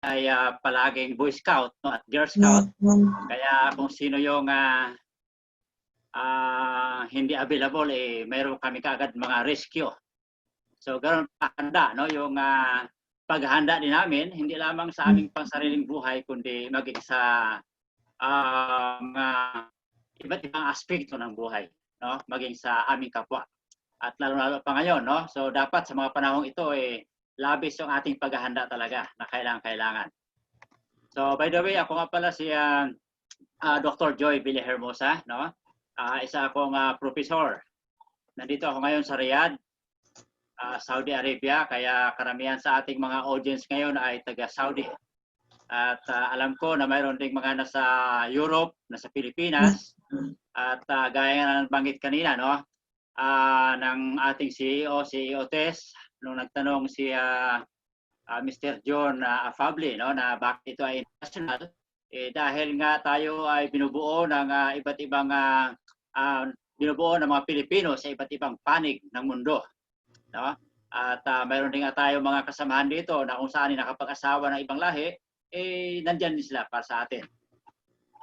ay palaging Boy Scout, no, at Girl Scout. Kaya kung sino yung hindi available, mayroon kami kaagad mga rescue. So ganoon paghanda, no, yung paghahanda din namin, hindi lamang sa aming pangsariling buhay, kundi maging sa mga iba't ibang aspekto ng buhay, no, maging sa aming kapwa. At lalo-lalo pa ngayon, no, so dapat sa mga panahong ito, labis yung ating paghahanda talaga na kailangan. So by the way, ako nga pala si Dr. Joy Villahermosa, no? Isa akong professor. Nandito ako ngayon sa Riyadh, Saudi Arabia, kaya karamihan sa ating mga audience ngayon ay taga-Saudi. At alam ko na mayroon ding mga nasa Europe, nasa Pilipinas, at gaya nga ng banggit kanina, no? Ng ating CEO Tess, nung nagtanong si Mr. John Afable, no, na bakit ito ay international, dahil nga tayo ay binubuo ng iba't ibang binubuo ng mga Pilipino sa iba't ibang panig ng mundo, no? At mayroon din nga tayo mga kasamahan dito na kung saan nakapag-asawa ng ibang lahi, nandyan din sila para sa atin.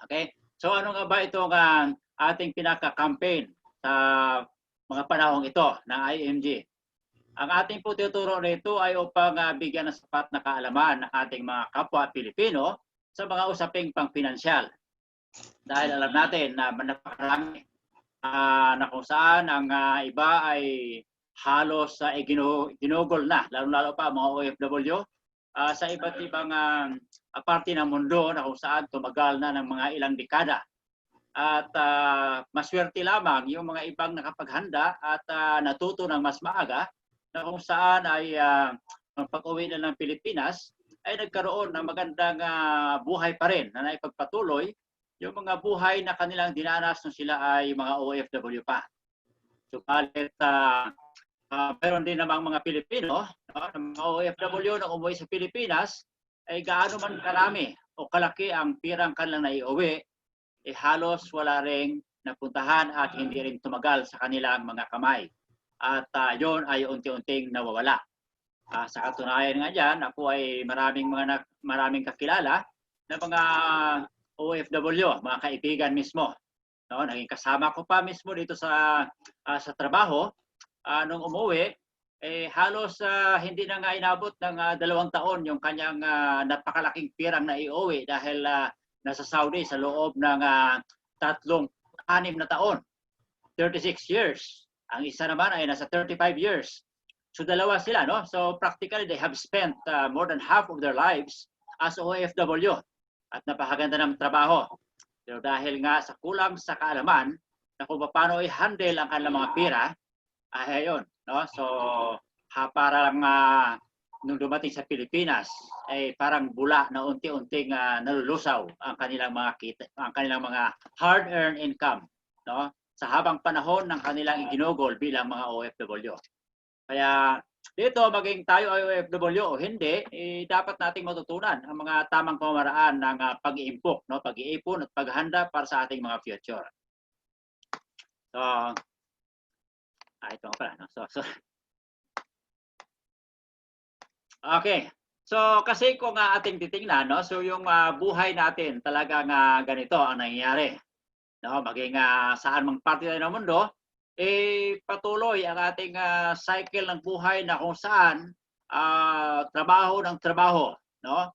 Okay? So ano nga ba itong ating pinaka-campaign sa mga panahong ito ng IMG? Ang ating po tuturo nito ay upang bigyan ng sapat na kaalaman ng ating mga kapwa Pilipino sa mga usaping pang-pinansyal. Dahil alam natin na napakarami na kung saan ang iba ay halos ginugol na, lalo-lalo pa mga OFW, sa iba't ibang parte ng mundo na kung saan tumagal na ng mga ilang dekada. At maswerte lamang yung mga ibang nakapaghanda at natuto ng mas maaga na kung saan ay pag-uwi na ng Pilipinas ay nagkaroon ng magandang buhay pa rin na naipagpatuloy yung mga buhay na kanilang dinanas nung sila ay mga OFW pa. Subalit mayroon din namang mga Pilipino, no, mga OFW na umuwi sa Pilipinas, ay gaano man karami o kalaki ang pirang kanilang naiuwi, halos wala ring napuntahan at hindi rin tumagal sa kanilang mga kamay. At yon ay unti-unting nawawala. Sa katunayan nga dyan, ako ay maraming kakilala na mga OFW, mga kaibigan mismo. No, naging kasama ko pa mismo dito sa trabaho. Nung umuwi, halos hindi na nga inabot ng 2 taon yung kanyang napakalaking pirang na iuwi dahil nasa Saudi sa loob ng 6 na taon, 36 years. Ang isa naman ay nasa 35 years. So dalawa sila, no? So practically they have spent more than half of their lives as OFW at napakaganda ng trabaho. Pero dahil nga sa kulang sa kaalaman na kung paano i-handle ang kanilang mga pira, ayun, no? So parang nung dumating sa Pilipinas ay parang bula na unti-unting nalulusaw ang kanilang mga hard-earned income, no? Sa habang panahon ng kanilang iginugol bilang mga OFW. Kaya dito, maging tayo ay OFW o hindi, dapat nating matutunan ang mga tamang pamamaraan ng pag-iimpok, no? Pag-iipon at paghanda para sa ating mga future. So, ito nga pala, no? Okay. So, kasi kung ating titingnan, no? So, yung buhay natin talagang ganito ang nangyayari. No, maging saan mang parte tayo ng mundo, patuloy ang ating cycle ng buhay na kung saan trabaho ng trabaho, no?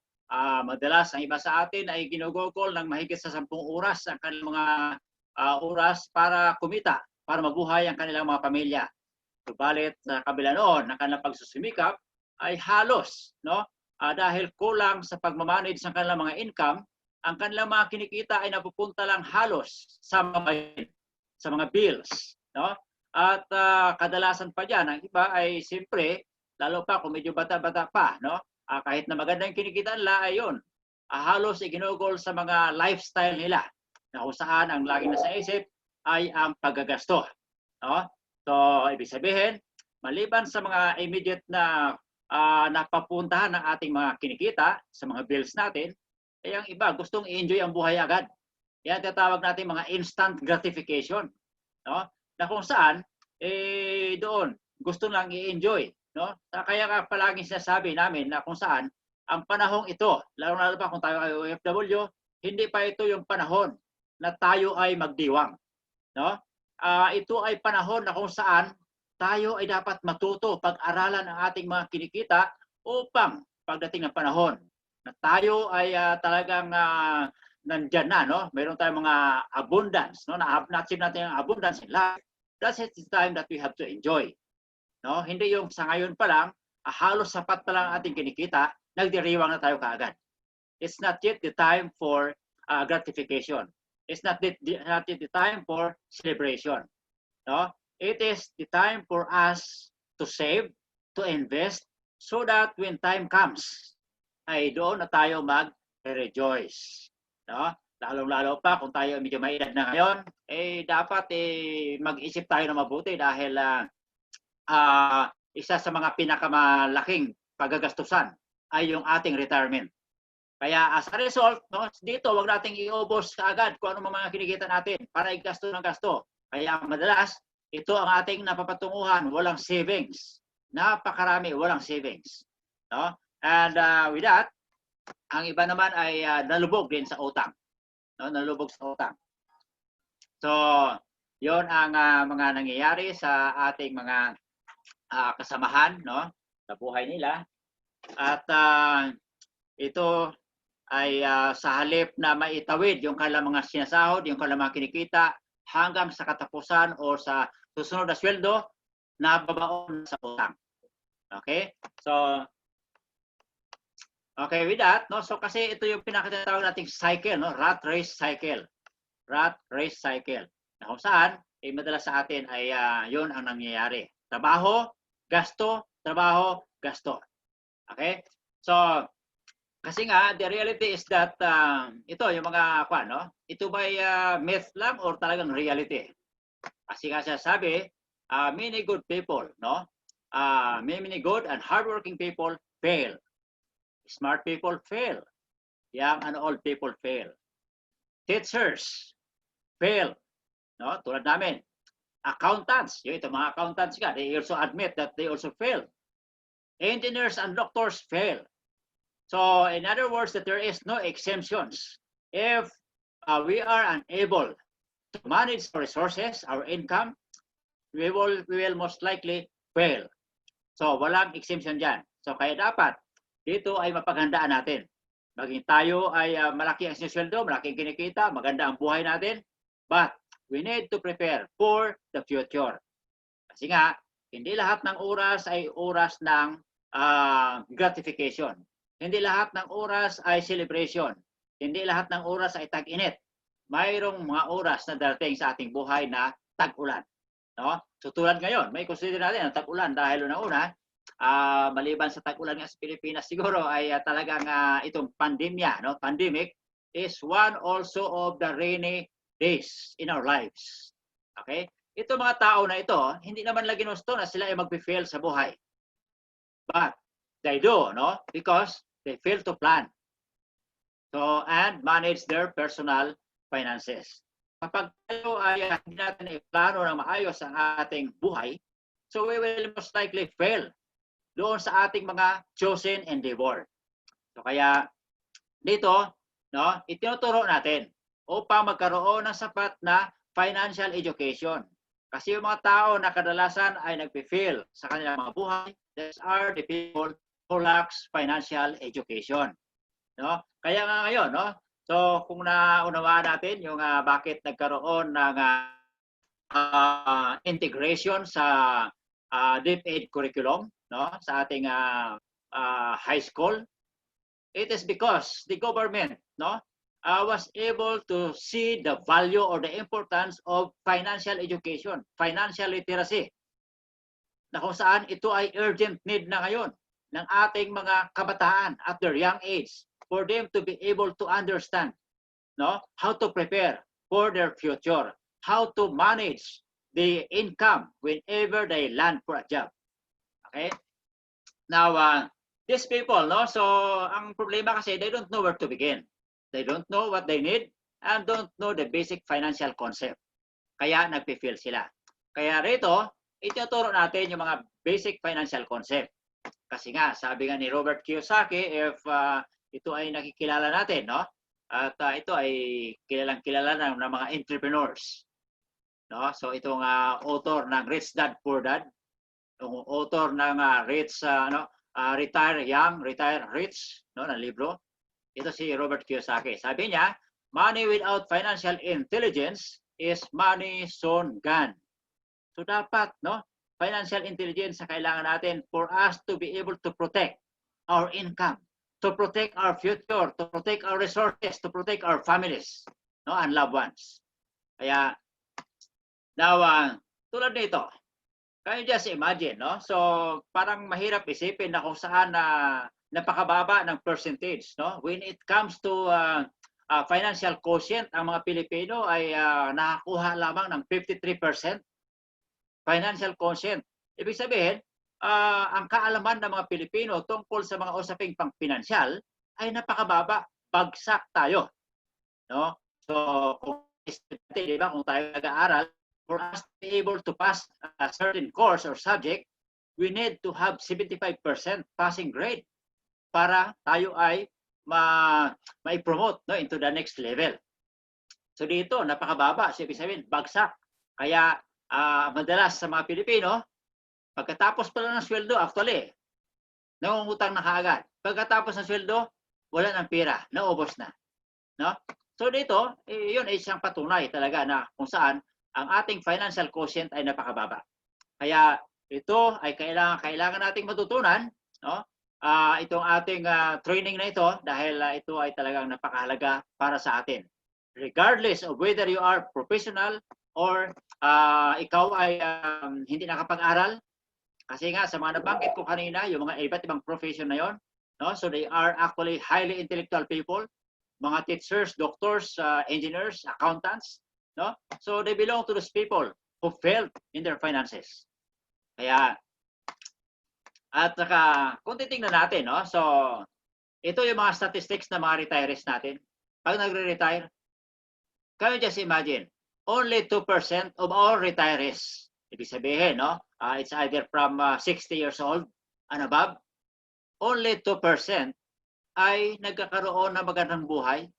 Madalas ang iba sa atin ay ginugugol ng mahigit sa 10 oras ang kanilang mga oras para kumita, para mabuhay ang kanilang mga pamilya. Subalit sa kabila noon, ang kanilang pagsusumikap ay halos, no? Dahil kulang sa pagmamanage ng kanilang mga income, ang kanilang mga kinikita ay napupunta lang halos sa mga bills, no? At kadalasan pa diyan, ang iba ay siyempre, lalo pa kung medyo bata-bata pa, no? Kahit na maganda yung kinikita nila, ay yun, halos iginugol sa mga lifestyle nila, na kung saan ang laging nasa isip ay ang paggagasto, no? So, ibig sabihin, maliban sa mga immediate na napapuntahan ng ating mga kinikita sa mga bills natin, ay ang iba gustong i-enjoy ang buhay agad. Yan tinatawag natin mga instant gratification, no? Na kung saan doon gusto lang i-enjoy, no? Kaya palaging sinasabi namin na kung saan ang panahong ito, lalo pa kung tayo ay OFW, hindi pa ito yung panahon na tayo ay magdiwang. No? Ito ay panahon na kung saan tayo ay dapat matuto, pag-aralan ang ating mga kinikita upang pagdating ng panahon na tayo ay talagang nandyan na, no? Mayroon tayong mga abundance, no? Na-achieve natin ang abundance in life. That's the time that we have to enjoy. No? Hindi yung sa ngayon pa lang, halos sapat pa lang ang ating kinikita, nagdiriwang na tayo kaagad. It's not yet the time for gratification. It's not yet the time for celebration. No? It is the time for us to save, to invest, so that when time comes, ay doon na tayo mag-rejoice. No? Lalong-lalo pa kung tayo medyo may edad na ngayon, dapat mag-isip tayo na mabuti dahil isa sa mga pinakamalaking paggagastusan ay yung ating retirement. Kaya as a result, no, dito wag nating iubos kaagad kung ano mga kinikita natin para igasto ng gasto. Kaya madalas, ito ang ating napapatunguhan, walang savings. Napakarami, walang savings. No? And with that, ang iba naman ay nalubog din sa utang. No? Nalubog sa utang. So, yon ang mga nangyayari sa ating mga kasamahan, no, sa buhay nila. At ito ay sa halip na maitawid yung kanilang mga sinasahod, yung kanilang mga kinikita hanggang sa katapusan o sa susunod na sweldo na babaon sa utang. Okay? So, okay with that, no? So kasi ito yung pinakatawag nating cycle, no? Rat race cycle. Rat race cycle. Na kung saan, madalas sa atin ay yun ang nangyayari. Trabaho, gasto, trabaho, gasto. Okay? So, kasi nga, the reality is that ito, yung mga no? Ito ba myth lang or talagang reality? Kasi nga sabi, many good people, no? Many good and hardworking people fail. Smart people fail. Young and old people fail. Teachers fail. No? Tulad namin. Accountants, yung ito mga accountants ka, they also admit that they also fail. Engineers and doctors fail. So, in other words, that there is no exemptions. If we are unable to manage our resources, our income, we will most likely fail. So, walang exemption dyan. So, kaya dapat, dito ay mapaghandaan natin. Maging tayo ay malaki ang sinisweldo, malaking kinikita, maganda ang buhay natin, but we need to prepare for the future. Kasi nga, hindi lahat ng oras ay oras ng gratification. Hindi lahat ng oras ay celebration. Hindi lahat ng oras ay tag-init. Mayroong mga oras na darating sa ating buhay na tag-ulan. No? So tulad ngayon, may consider natin ang tag-ulan dahil una-una, maliban sa tag-ulan nga sa Pilipinas siguro ay talagang itong pandemya, no? Pandemic is one also of the rainy days in our lives. Okay? Ito mga tao na ito, hindi naman lagi gusto na sila ay mag-fail sa buhay. But they do, no? Because they fail to plan. So, and manage their personal finances. Kapag tayo ay hindi natin i-plano ng maayos ang ating buhay, so we will most likely fail doon sa ating mga chosen endeavor. So kaya dito, no, itinuturo natin upang magkaroon ng sapat na financial education. Kasi yung mga tao na kadalasan ay nagpe-fail sa kanilang mga buhay, these are the people who lacks financial education. No? Kaya nga ngayon, no? So kung naunawaan natin yung bakit nagkaroon ng integration sa DepEd curriculum, no, sa ating high school, it is because the government, no, was able to see the value or the importance of financial education, financial literacy, na kung saan ito ay urgent need na ngayon ng ating mga kabataan at their young age for them to be able to understand, no, how to prepare for their future, how to manage the income whenever they land for a job. Okay? Now, these people, no, so ang problema kasi they don't know where to begin. They don't know what they need and don't know the basic financial concept. Kaya nagpe-fail sila. Kaya rito, ituturo natin yung mga basic financial concept. Kasi nga, sabi nga ni Robert Kiyosaki, if ito ay nakikilala natin, no? At ito ay kilalang-kilala ng mga entrepreneurs. No? So itong author ng Rich Dad Poor Dad, yung author ng Retire Young, Retire Rich, no, na libro. Ito si Robert Kiyosaki. Sabi niya, money without financial intelligence is money soon gone. So dapat, no, financial intelligence sa kailangan natin for us to be able to protect our income, to protect our future, to protect our resources, to protect our families, no, and loved ones. Kaya now, tulad nito, can you just imagine, no? So parang mahirap isipin na kung saan napakababa ng percentage, no? When it comes to financial quotient, ang mga Pilipino ay nakakuha lamang ng 53% financial quotient. Ibig sabihin, ang kaalaman ng mga Pilipino tungkol sa mga usaping pang-pinansyal ay napakababa. Bagsak tayo, no? So kung tayo nag-aaral, for us to be able to pass a certain course or subject, we need to have 75% passing grade para tayo ay ma-promote, no, into the next level. So dito, napakababa. So, ibig sabihin, bagsak. Kaya madalas sa mga Pilipino, pagkatapos pala ng sweldo, actually, nangungutang na kaagad. Pagkatapos ng sweldo, wala ng pera, naubos na. No? So dito, yun ay isang patunay talaga na kung saan ang ating financial quotient ay napakababa. Kaya ito ay kailangan nating matutunan, no? Itong ating training na ito dahil ito ay talagang napakahalaga para sa atin. Regardless of whether you are professional or ikaw ay hindi nakapag-aral, kasi nga sa mga nabanggit ko kanina, yung mga iba't ibang profession na yon, no? So they are actually highly intellectual people, mga teachers, doctors, engineers, accountants, no? So they belong to those people who failed in their finances. Kaya, at saka, kung titingnan natin, no? So, ito yung mga statistics ng mga retirees natin. Pag nagre-retire, can you just imagine, only 2% of all retirees, ibig sabihin, no? It's either from 60 years old and above, only 2% ay nagkakaroon ng magandang buhay,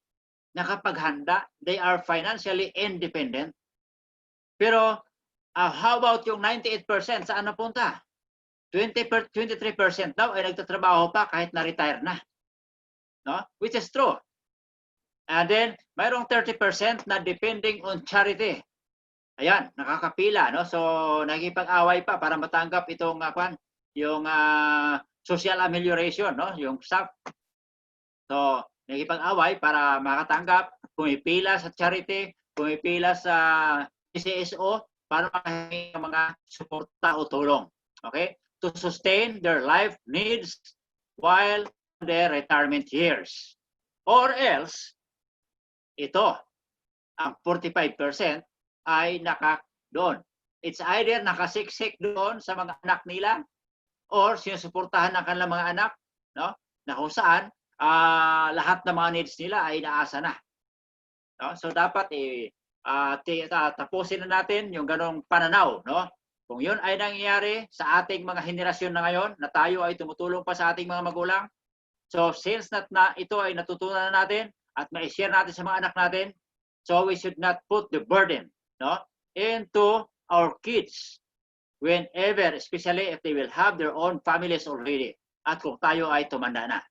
nakapaghanda, they are financially independent. Pero how about yung 98%, saan napunta? 23% daw ay nagtatrabaho pa kahit na-retire na. No? Which is true. And then, mayroong 30% na depending on charity. Ayan, nakakapila. No? So, nagipag-away pa para matanggap itong yung social amelioration, no? Yung SAP. So, nagipag-away para makatanggap, pumipila sa charity, pumipila sa PCSO para makahingi ng mga suporta o tulong. Okay? To sustain their life needs while their retirement years. Or else, ito, ang 45% ay doon. It's either nakasiksik doon sa mga anak nila or sinusuportahan ng kanilang mga anak, no? Na kung saan lahat ng mga needs nila ay inaasa na. No? So dapat tapusin na natin yung ganong pananaw, no? Kung yun ay nangyayari sa ating mga henerasyon na ngayon, na tayo ay tumutulong pa sa ating mga magulang, so since ito ay natutunan na natin at ma-share natin sa mga anak natin, so we should not put the burden, no, into our kids whenever, especially if they will have their own families already, at kung tayo ay tumanda na.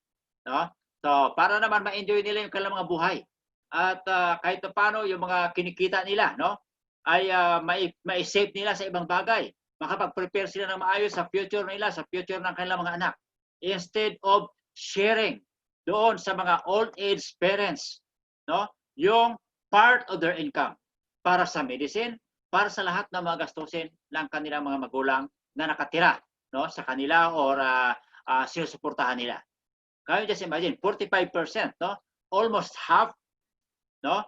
No? So para naman ma-enjoy nila yung kanilang mga buhay. At kahit paano yung mga kinikita nila, no, ay ma-save nila sa ibang bagay. Makapag-prepare sila ng maayos sa future nila, sa future ng kanilang mga anak. Instead of sharing doon sa mga old age parents, no, yung part of their income para sa medicine, para sa lahat ng mga gastusin ng kanilang mga magulang na nakatira, no, sa kanila or sinusuportahan nila. Can you just imagine, 45%, no, almost half, no,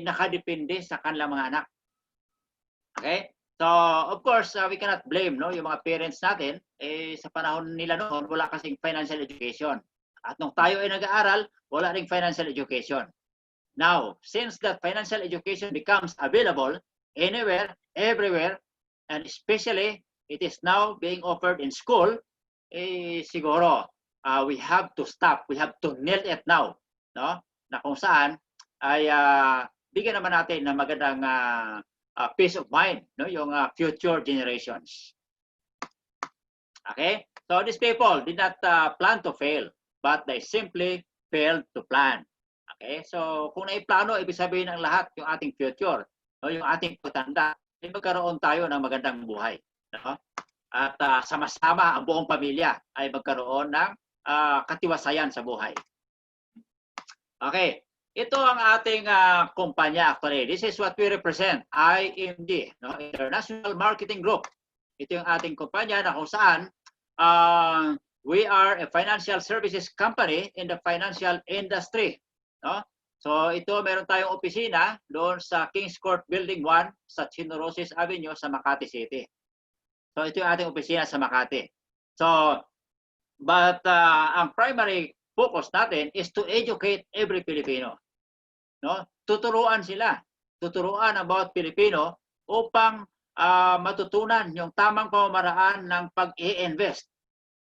nakadepende sa kanilang mga anak. Okay? So, of course, we cannot blame, no, yung mga parents natin, sa panahon nila noon, wala kasing financial education. At nung tayo ay nag-aaral, wala ring financial education. Now, since that financial education becomes available anywhere, everywhere, and especially it is now being offered in school, siguro we have to stop, we have to nail it now, no? Na kung saan ay bigyan naman natin ng magandang peace of mind, no? Yung future generations. Okay? So these people did not plan to fail, but they simply failed to plan. Okay? So kung naiplano, ibig sabihin ng lahat yung ating future, no? Yung ating pagtanda, ay magkaroon tayo ng magandang buhay. No? At sama-sama ang buong pamilya ay magkaroon ng katiwasayan sa buhay. Okay. Ito ang ating kumpanya actually. This is what we represent, IMG, no? International Marketing Group. Ito yung ating kumpanya na kung saan we are a financial services company in the financial industry. No? So ito, meron tayong opisina doon sa Kings Court Building 1 sa Chinorosis Avenue sa Makati City. So ito yung ating opisina sa Makati. So, but ang primary focus natin is to educate every Filipino. No? Tuturuan sila. Tuturuan about Filipino upang matutunan yung tamang pamamaraan ng pag-i-invest.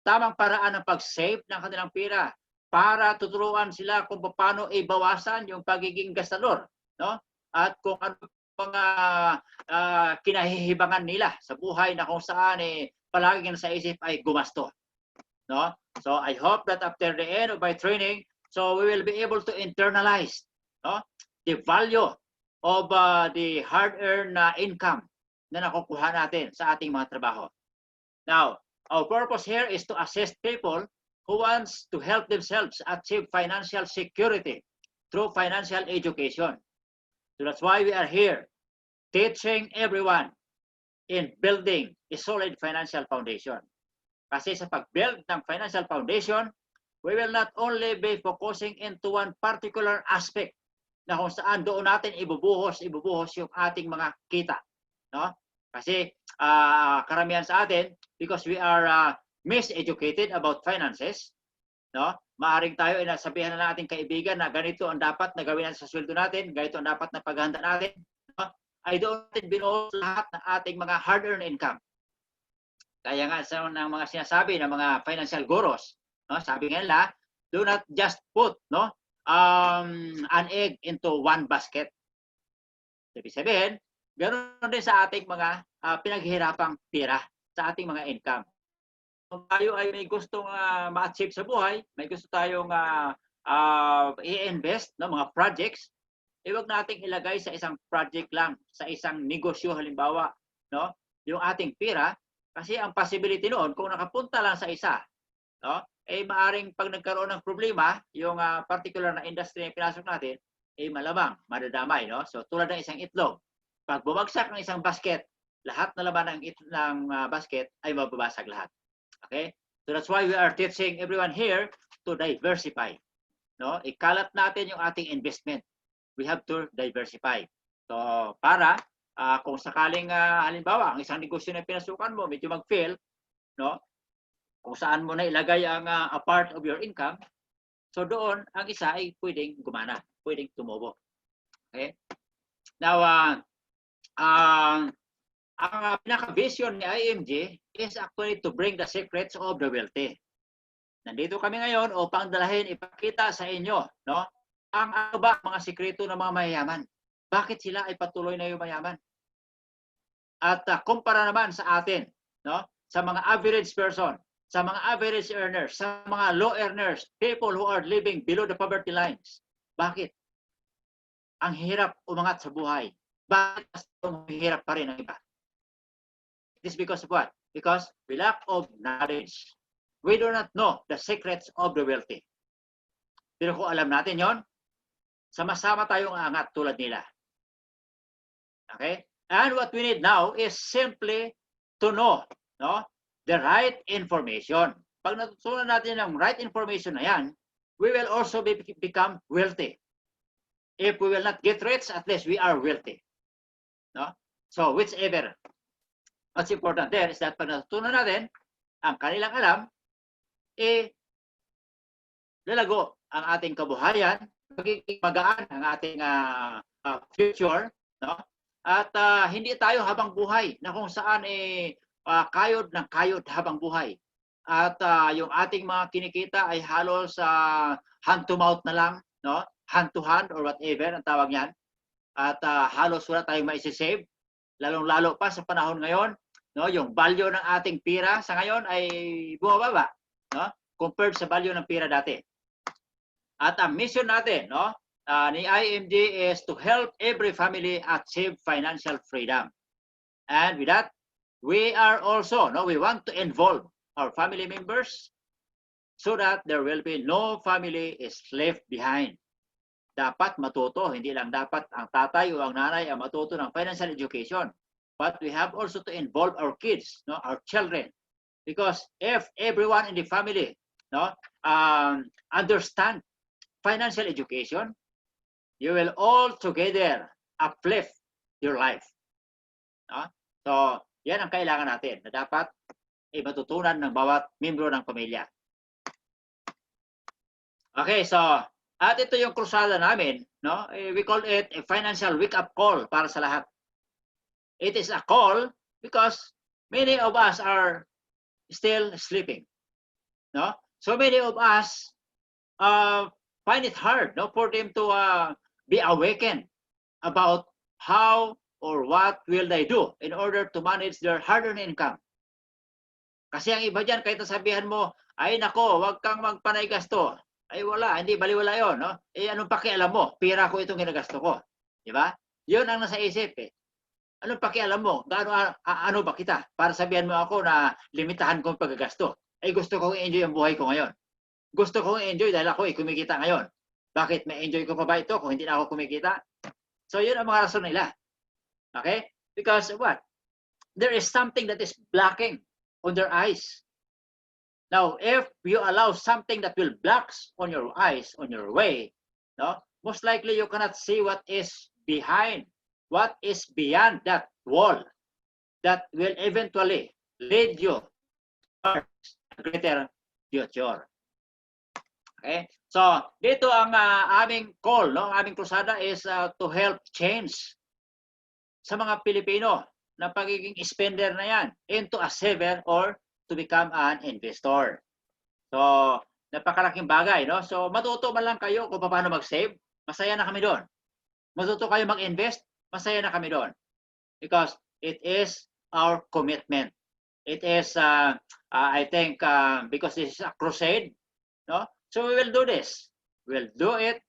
Tamang paraan ng pag-save ng kanilang pera para tuturuan sila kung paano ibawasan yung pagiging gastador, no? At kung ano mga kinahihibangan nila sa buhay na kung saan palaging sa isip ay gumasto, no? So I hope that after the end of my training, so we will be able to internalize, no, the value of the hard-earned income na nakukuha natin sa ating mga trabaho. Now, our purpose here is to assist people who wants to help themselves achieve financial security through financial education. So that's why we are here, teaching everyone in building a solid financial foundation. Kasi sa pag-build ng financial foundation, we will not only be focusing into one particular aspect na kung saan doon natin ibubuhos yung ating mga kita. No? Kasi karamihan sa atin, because we are miseducated about finances, no? Maaring tayo sabihan na nating kaibigan na ganito ang dapat na gawin sa sweldo natin, ganito ang dapat na paghahanda natin, no? Ay doon natin binuhos lahat ng ating mga hard-earned income. Kaya nga sa ng mga sinasabi ng mga financial gurus, no? Sabi nga nila, do not just put, no, an egg into one basket. Ibig sabihin, ganoon din sa ating mga pinaghihirapang pera, sa ating mga income. Kung tayo ay may gustong ma-achieve sa buhay, may gusto tayong i-invest, no, mga projects, huwag nating ilagay sa isang project lang, sa isang negosyo halimbawa, no, yung ating pera. Kasi ang possibility noon, kung nakapunta lang sa isa, no, maaring pag nagkaroon ng problema, yung particular na industry na pinasok natin, malamang madadamay. No? So tulad ng isang itlog, pag bumagsak ng isang basket, lahat na laman ng basket ay mababasag lahat. Okay? So that's why we are teaching everyone here to diversify. No? Ikalat natin yung ating investment. We have to diversify. So para kung sakaling halimbawa ang isang negosyo na pinasukan mo medyo mag-fail, no? Kung saan mo na ilagay ang a part of your income, so doon ang isa ay pwedeng gumana, pwedeng tumubo. Okay? Now ang pinaka-vision ni IMG is actually to bring the secrets of the wealthy. Nandito kami ngayon upang dalahin, ipakita sa inyo, no? Ang ano ba mga sikreto ng mga mayayaman? Bakit sila ay patuloy na yumayaman? At kumpara naman sa atin, no? Sa mga average person, sa mga average earners, sa mga low earners, people who are living below the poverty lines. Bakit? Ang hirap umangat sa buhay. Bakit ang hirap pa rin ang iba? It is because of what? Because we lack of knowledge. We do not know the secrets of the wealthy. Pero kung alam natin yon, sama-sama tayong aangat tulad nila. Okay? And what we need now is simply to know, no, the right information. Pag natutunan natin ang right information na yan, we will also become wealthy. If we will not get rich, at least we are wealthy. No? So whichever. What's important there is that pag natutunan natin ang kanilang alam, lalago ang ating kabuhayan, magiging magaan ang ating future, no? At hindi tayo habang buhay na kung saan kayod ng kayod habang buhay. at yung ating mga kinikita ay halos hand to mouth na lang, no? Hand to hand or whatever ang tawag niyan. At halos wala tayong maisisave, lalong-lalo pa sa panahon ngayon, no? Yung value ng ating pira sa ngayon ay bumababa, no? Compared sa value ng pira dati. At ang mission natin, no, ni IMG is to help every family achieve financial freedom. And with that, we are also, no, we want to involve our family members so that there will be no family is left behind. Dapat matuto, hindi lang dapat ang tatay o ang nanay ang matuto ng financial education, but we have also to involve our kids, no, our children, because if everyone in the family, no, understand financial education, you will all together uplift your life. No? So, yan ang kailangan natin na dapat matutunan ng bawat membro ng pamilya. Okay, so at ito yung krusada namin, no? We call it a financial wake-up call para sa lahat. It is a call because many of us are still sleeping, no? So many of us find it hard, no, for them to be awakened about how or what will they do in order to manage their hard-earned income. Kasi ang iba dyan, kahit nasabihan mo, ay nako, wag kang magpanay gasto. Ay wala, hindi baliwala yun, no? Anong pakialam mo? Pira ko itong ginagasto ko. Di ba? Yun ang nasa isip, eh. Anong pakialam mo? Ano ba kita? Para sabihan mo ako na limitahan kong paggagasto. Ay gusto kong enjoy ang buhay ko ngayon. Gusto kong enjoy dahil ako kumikita ngayon. Bakit may enjoy ko pa ba ito kung hindi na ako kumikita? So yun ang mga rason nila. Okay? Because what? There is something that is blocking on their eyes. Now, if you allow something that will block on your eyes, on your way, no, most likely you cannot see what is behind, what is beyond that wall that will eventually lead you towards a greater future. Okay? So, dito ang aming call, no, aming krusada is to help change sa mga Pilipino na pagiging spender na yan into a saver or to become an investor. So, napakalaking bagay, no? So, matuto man lang kayo kung paano mag-save, masaya na kami doon. Matuto kayo mag-invest, masaya na kami doon. Because it is our commitment. It is, I think, because this is a crusade, no? So, we will do this. We'll do it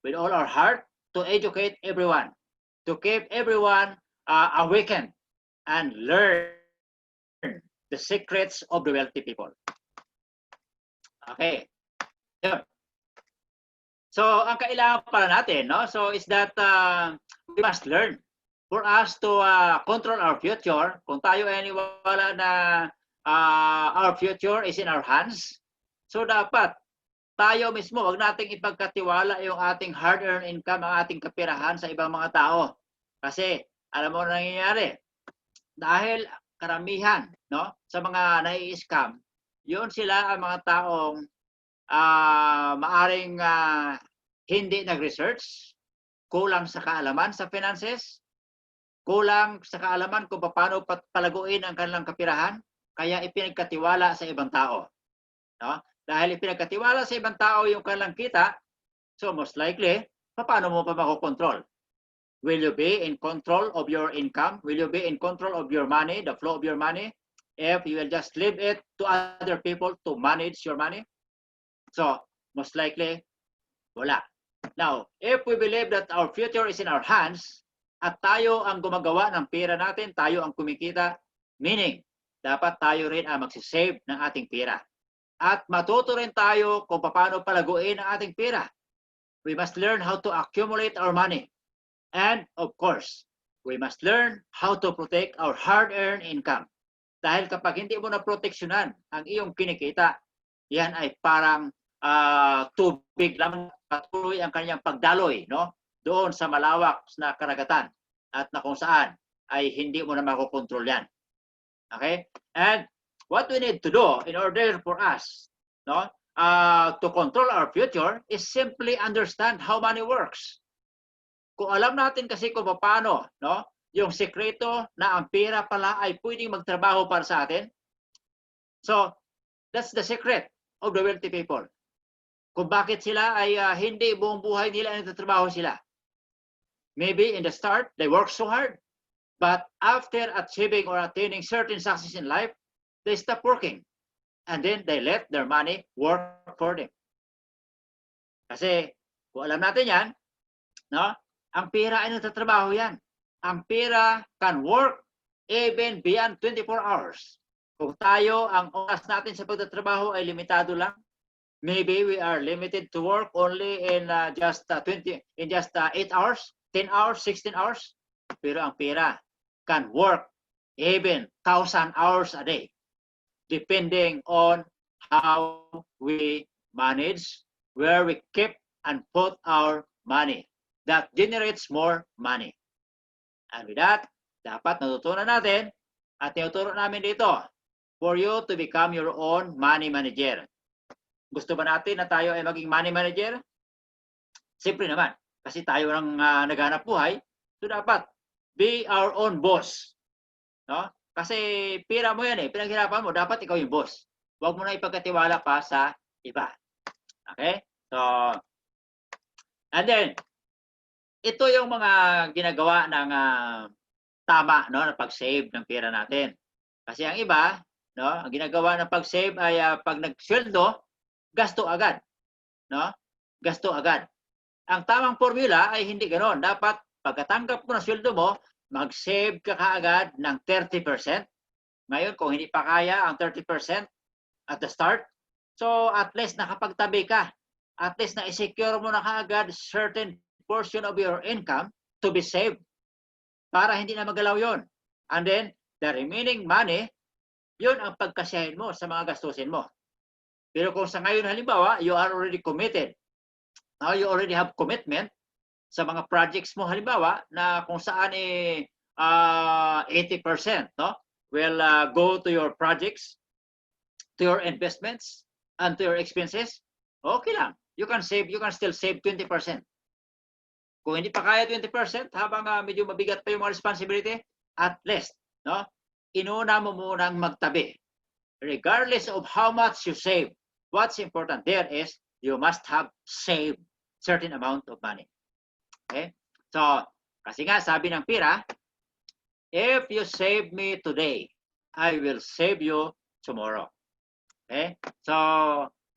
with all our heart to educate everyone, to keep everyone awakened and learn the secrets of the wealthy people. Okay. Yun. So, ang kailangan para natin, no? So, is that we must learn for us to control our future. Kung tayo ay niwala na our future is in our hands, so dapat tayo mismo, wag nating ipagkatiwala yung ating hard-earned income, ang ating kapirahan sa ibang mga tao. Kasi, alam mo na nangyayari, dahil karamihan, no, sa mga nai-scam, yun sila ang mga taong maaring hindi nag-research, kulang sa kaalaman sa finances, kulang sa kaalaman kung paano palaguin ang kanilang kapirahan, kaya ipinagkatiwala sa ibang tao. No? Dahil ipinagkatiwala sa ibang tao yung kanilang kita, so most likely, paano mo pa makokontrol? Will you be in control of your income? Will you be in control of your money, the flow of your money? If you will just leave it to other people to manage your money? So, most likely, wala. Now, if we believe that our future is in our hands, at tayo ang gumagawa ng pera natin, tayo ang kumikita, meaning, dapat tayo rin ang magsisave ng ating pera. At matuto rin tayo kung paano palaguin ang ating pera. We must learn how to accumulate our money. And, of course, we must learn how to protect our hard-earned income. Dahil kapag hindi mo na-proteksyonan ang iyong kinikita, yan ay parang tubig lamang, patuloy ang kanyang pagdaloy, no? Doon sa malawak na karagatan at na kung saan ay hindi mo na makokontrol yan. Okay? And what we need to do in order for us, no, to control our future is simply understand how money works. Kung alam natin kasi kung paano, no, yung sekreto na ang pera pala ay pwedeng magtrabaho para sa atin. So, That's the secret of the wealthy people. Kung bakit sila ay hindi buong buhay nila nagtatrabaho sila. Maybe in the start, they work so hard, but after achieving or attaining certain success in life, they stop working. And then they let their money work for them. Kasi kung alam natin yan, no? Ang pera ay nagtatrabaho yan. Ang pera can work even beyond 24 hours. Kung tayo, ang oras natin sa pagtatrabaho ay limitado lang, maybe we are limited to work only in just 8 hours, 10 hours, 16 hours. Pero ang pera can work even 1,000 hours a day, depending on how we manage, where we keep and put our money. That generates more money. And with that, dapat natutunan natin at tinuturo namin dito for you to become your own money manager. Gusto ba natin na tayo ay maging money manager? Siyempre naman, kasi tayo nang naghanap buhay, so dapat be our own boss. No? Kasi pira mo yan pinaghirapan mo, dapat ikaw yung boss. Huwag mo na ipagkatiwala pa sa iba. Okay? So, and then, ito yung mga ginagawa ng tama, no, na pag-save ng pera natin. Kasi ang iba, no, ang ginagawa ng pag-save ay pag nagsweldo, gasto agad, no? Gasto agad. Ang tamang formula ay hindi ganoon. Dapat pagkatanggap mo ng sweldo mo, mag-save ka kaagad ng 30%. Ngayon, kung hindi pa kaya ang 30% at the start, so at least nakapagtabi ka. At least na-secure mo na kaagad certain portion of your income to be saved para hindi na magalaw yon. And then, the remaining money, yun ang pagkasyahin mo sa mga gastusin mo. Pero kung sa ngayon, halimbawa, you are already committed. Now, you already have commitment sa mga projects mo, halimbawa, na kung saan 80%, no, will go to your projects, to your investments, and to your expenses. Okay lang. You can still save 20%. Kung hindi pa kaya 20%, habang medyo mabigat pa yung mga responsibility, at least, no, inuna mo munang magtabi. Regardless of how much you save, what's important there is you must have saved certain amount of money. Okay? So, kasi nga sabi ng pira, if you save me today, I will save you tomorrow. Okay? So,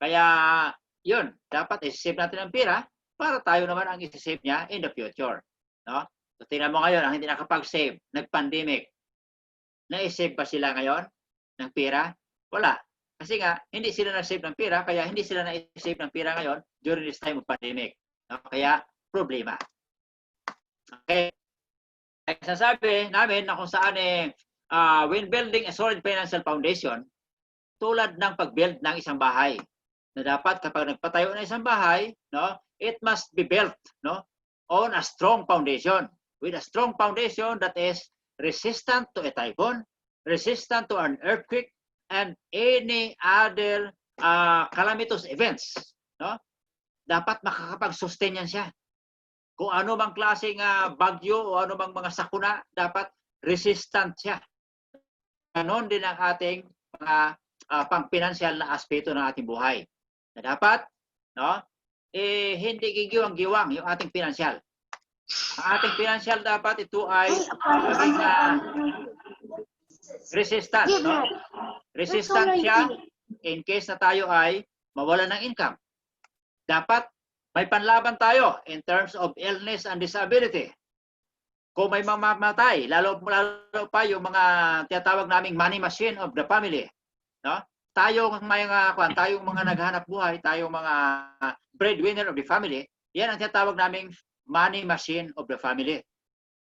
kaya yun, dapat i-save natin ang pira para tayo naman ang i-save niya in the future. No? So, tingnan mo ngayon, ang hindi nakapag-save, nag-pandemic, na-save ba sila ngayon ng pira? Wala. Kasi nga, hindi sila na-save ng pira, kaya hindi sila na-save ng pira ngayon during this time of pandemic. No? Kaya, problema. Okay. Kaya sasabi namin na kung saan when building a solid financial foundation, tulad ng pag-build ng isang bahay, na dapat kapag nagpatayo ng isang bahay, no, it must be built, no, on a strong foundation. With a strong foundation that is resistant to a typhoon, resistant to an earthquake, and any other calamitous events. No? Dapat makakapag-sustain yan siya. Kung ano bang klaseng bagyo o ano bang mga sakuna, dapat resistant siya. Ganon din ang ating mga pang-pinansyal na aspeto ng ating buhay. Na dapat, no, hindi gigiwang-giwang yung ating pinansyal. Ang ating pinansyal dapat ito ay maging resistant. No? Resistant siya in case na tayo ay mawala ng income. Dapat may panlaban tayo in terms of illness and disability. Kung may mamamatay, lalo pa yung mga tinatawag naming money machine of the family. No? Tayong mga naghanap buhay, tayong mga breadwinner of the family, yan ang tinatawag naming money machine of the family.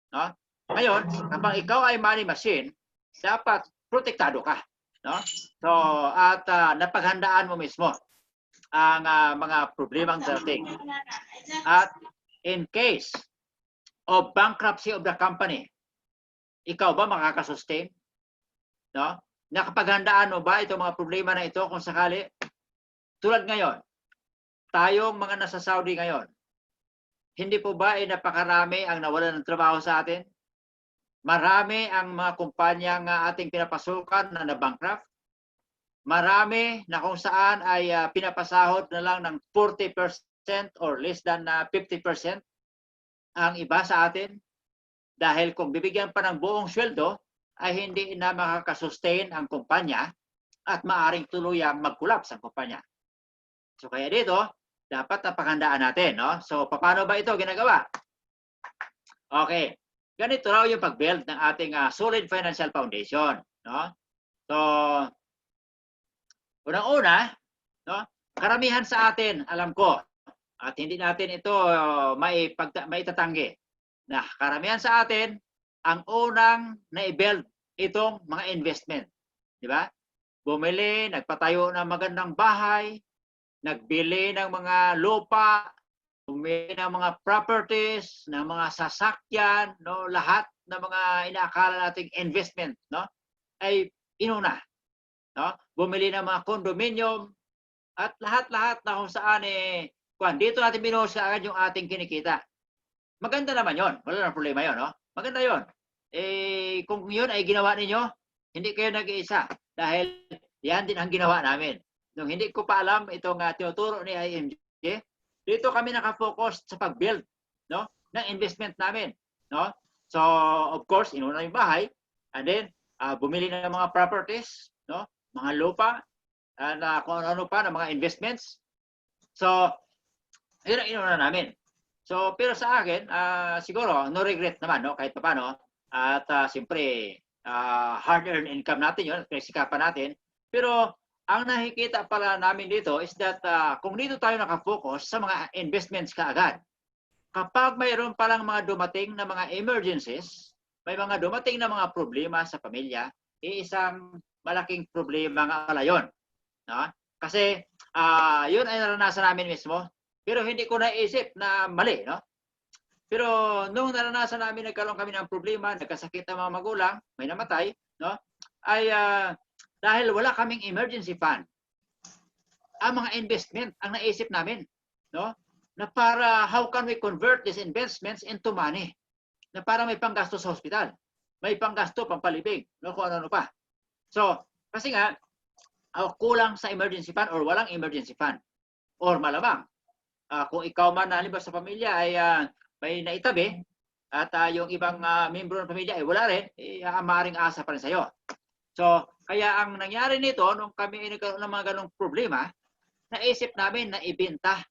No? Ngayon, kapag ikaw ay money machine, dapat protektado ka. No? So, at napaghandaan mo mismo ang mga problemang darating. At in case of bankruptcy of the company, ikaw ba makakasustain? No? Nakapaghandaan mo ba itong mga problema na ito kung sakali? Tulad ngayon, tayong mga nasa Saudi ngayon, hindi po ba napakarami ang nawalan ng trabaho sa atin? Marami ang mga kumpanya nga ating pinapasukan na nabankrupt. marami na kung saan ay pinapasahod na lang ng 40% or less than 50% ang iba sa atin. Dahil kung bibigyan pa ng buong sweldo, ay hindi na makakasustain ang kumpanya at maaring tuluyang mag-collapse ang kumpanya. So kaya dito, dapat napaghandaan natin. No? So paano ba ito ginagawa? Okay. Ganito raw yung pag-build ng ating solid financial foundation. No? So, unang-una, no? Karamihan sa atin, alam ko, at hindi natin ito maitatanggi, na karamihan sa atin, ang unang na-build itong mga investment. Di ba? Bumili, nagpatayo ng magandang bahay, nagbili ng mga lupa, bumili ng mga properties, ng mga sasakyan, no, lahat ng mga inaakala nating investment, no, ay inuna, no? Bumili ng mga condominium at lahat-lahat na kung saan dito natin binuhos agad yung ating kinikita. Maganda naman 'yon. Wala nang problema 'yon, no? Maganda 'yon. Kung 'yon ay ginawa ninyo, hindi kayo nag-iisa dahil yan din ang ginawa namin. Nung hindi ko pa alam itong tinuturo ni IMG, dito kami nakafocus sa pag-build, no, ng investment namin, no? So, of course, inuna yung bahay, and then bumili ng mga properties, no, mga lupa, and kung ano pa ng mga investments. So, yun ang inuna namin. So, pero sa akin, siguro, no regret naman, no, kahit pa paano. At siyempre, hard-earned income natin yun, pinasikapan natin. Pero, ang nakikita pala namin dito is that kung dito tayo nakafocus sa mga investments kaagad, kapag mayroon palang mga dumating na mga emergencies, may mga dumating na mga problema sa pamilya, isang malaking problema nga pala yun. No? Kasi, yun ay naranasan namin mismo. Pero hindi ko naisip na mali, no? Pero nung naranasan namin, nagkaroon kami ng problema, nagkasakit ang mga magulang, may namatay, no? Ay dahil wala kaming emergency fund. Ang mga investment ang naisip namin, no? Na para how can we convert these investments into money? Na para may panggasto sa hospital, may panggasto, pampalibig, no, kung ano-ano pa. So, kasi nga kulang sa emergency fund or walang emergency fund. Or malamang kung ikaw man halimbawa sa pamilya ay may naitabi at yung ibang membro ng pamilya ay wala rin, maaaring asa pa rin sa'yo. So, kaya ang nangyari nito, nung kami nagkaroon ng mga ganong problema, naisip namin na ibenta,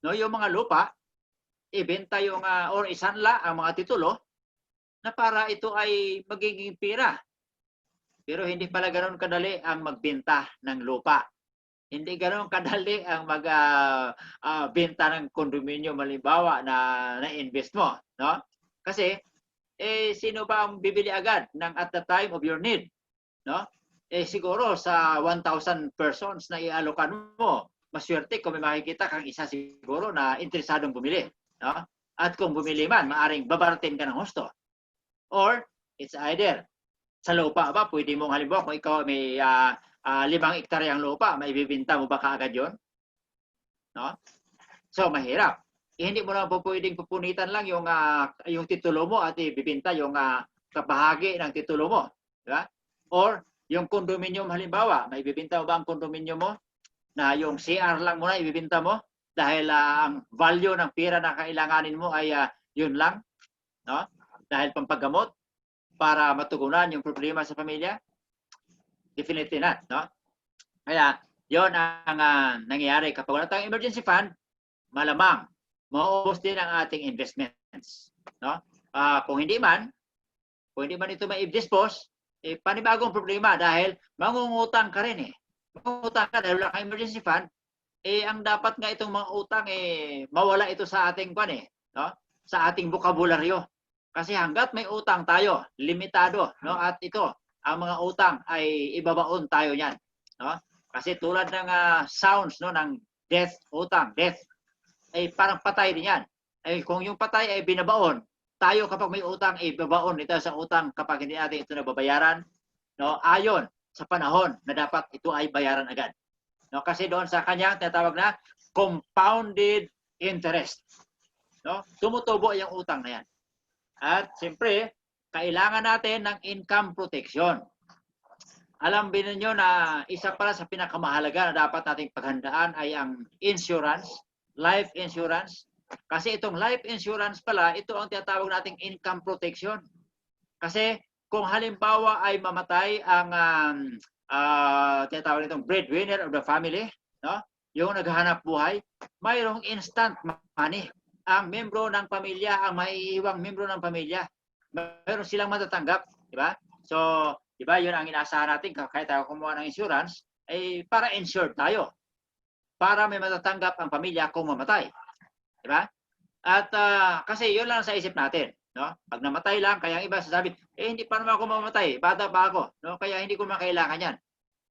no, yung mga lupa, ibenta yung, or isanla ang mga titulo, na para ito ay magiging pira. Pero hindi pala ganoon kadali ang magbenta ng lupa. Hindi ganoon kadali ang magbenta ng condominium halimbawa na invest mo, no? Kasi sino ba ang bibili agad ng at the time of your need, no? Siguro sa 1,000 persons na ialokan mo, maswerte kung may makikita kang isa siguro na interesadong bumili, no? At kung bumili man, maaring babaratin ka ng husto. Or it's either sa lupa ba, pwede mong halimbawa kung ikaw may 5 hektaryang lupa, maibibenta mo ba kaagad yun? No? So, mahirap. Hindi mo na po pwedeng pupunitan lang yung titulo mo at ibibenta yung kabahagi ng titulo mo. Diba? Or, yung condominium halimbawa, maibibenta mo ba ang condominium mo? Na yung CR lang muna ibibenta mo? Dahil ang value ng pera na kailanganin mo ay yun lang. No? Dahil pampagamot para matugunan yung problema sa pamilya? Definitely not, no? Kaya, yon ang nangyayari. Kapag wala tayong emergency fund, malamang, mauubos din ang ating investments, no? Kung hindi man ito ma-dispose, panibagong problema dahil mangungutang ka rin Mangungutang ka dahil wala kang emergency fund, ang dapat nga itong mga utang, mawala ito sa ating no? Sa ating bokabularyo. Kasi hanggat may utang tayo, limitado, no? At ito, ang mga utang ay ibabaon tayo niyan, no? Kasi tulad ng sounds, no, ng death, utang, death, ay parang patay din yan. Kung yung patay ay binabaon, tayo kapag may utang, ibabaon ito sa utang kapag hindi natin ito nababayaran, no? Ayon sa panahon na dapat ito ay bayaran agad. No? Kasi doon sa kanyang tinatawag na compounded interest, no? Tumutubo yung utang na yan. At siyempre, kailangan natin ng income protection. alam din niyo na isa pala sa pinakamahalaga na dapat nating paghandaan ay ang insurance, life insurance. Kasi itong life insurance pala, ito ang tinatawag nating income protection. Kasi kung halimbawa ay mamatay ang tinatawag nitong breadwinner of the family, no? Yung naghahanap buhay, mayroong instant money. Ang membro ng pamilya, ang maiiwang membro ng pamilya, mayroon silang matatanggap, di ba? So, di ba, yun ang inaasahan natin kahit tayo kumuha ng insurance, ay para insured tayo. Para may matatanggap ang pamilya kung mamatay. Di ba? At kasi yun lang sa isip natin. No? Pag namatay lang, kaya ang iba sasabi, hindi pa naman ako mamatay, bata pa ako. No? Kaya hindi ko makailangan yan.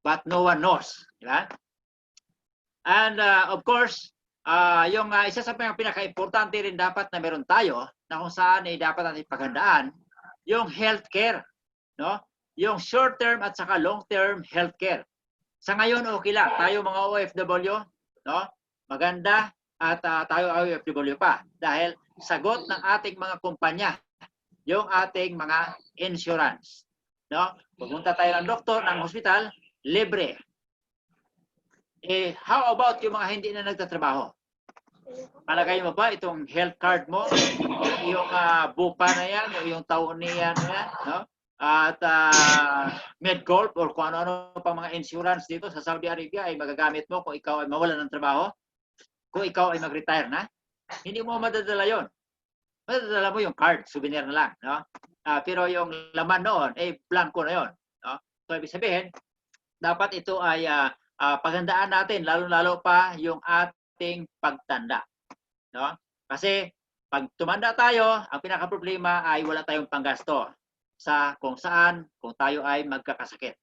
But no one knows. Di ba? And of course, yung isa sa pinaka-importante rin dapat na meron tayo, na kung saan ay dapat natin paghandaan, yung healthcare. No? Yung short-term at saka long-term healthcare. Sa ngayon, okay lang. Tayo mga OFW, no? Maganda at tayo OFW pa. Dahil sagot ng ating mga kumpanya, yung ating mga insurance. No? Pupunta tayo ng doktor, ng hospital, libre. How about yung mga hindi na nagtatrabaho? Palagay mo ba itong health card mo, yung bupa na yan, yung taon niyan, no? At MedGolf or kung ano-ano pa mga insurance dito sa Saudi Arabia ay magagamit mo kung ikaw ay mawalan ng trabaho, kung ikaw ay mag-retire na, hindi mo madadala yon. Madadala mo yung card, souvenir na lang. No? Pero yung laman noon, blanco na yon. No? So, ibig sabihin, dapat ito ay paghandaan natin, lalo-lalo pa yung ating pagtanda. No? Kasi pag tumanda tayo, ang pinaka-problema ay wala tayong panggasto sa kung saan, kung tayo ay magkakasakit.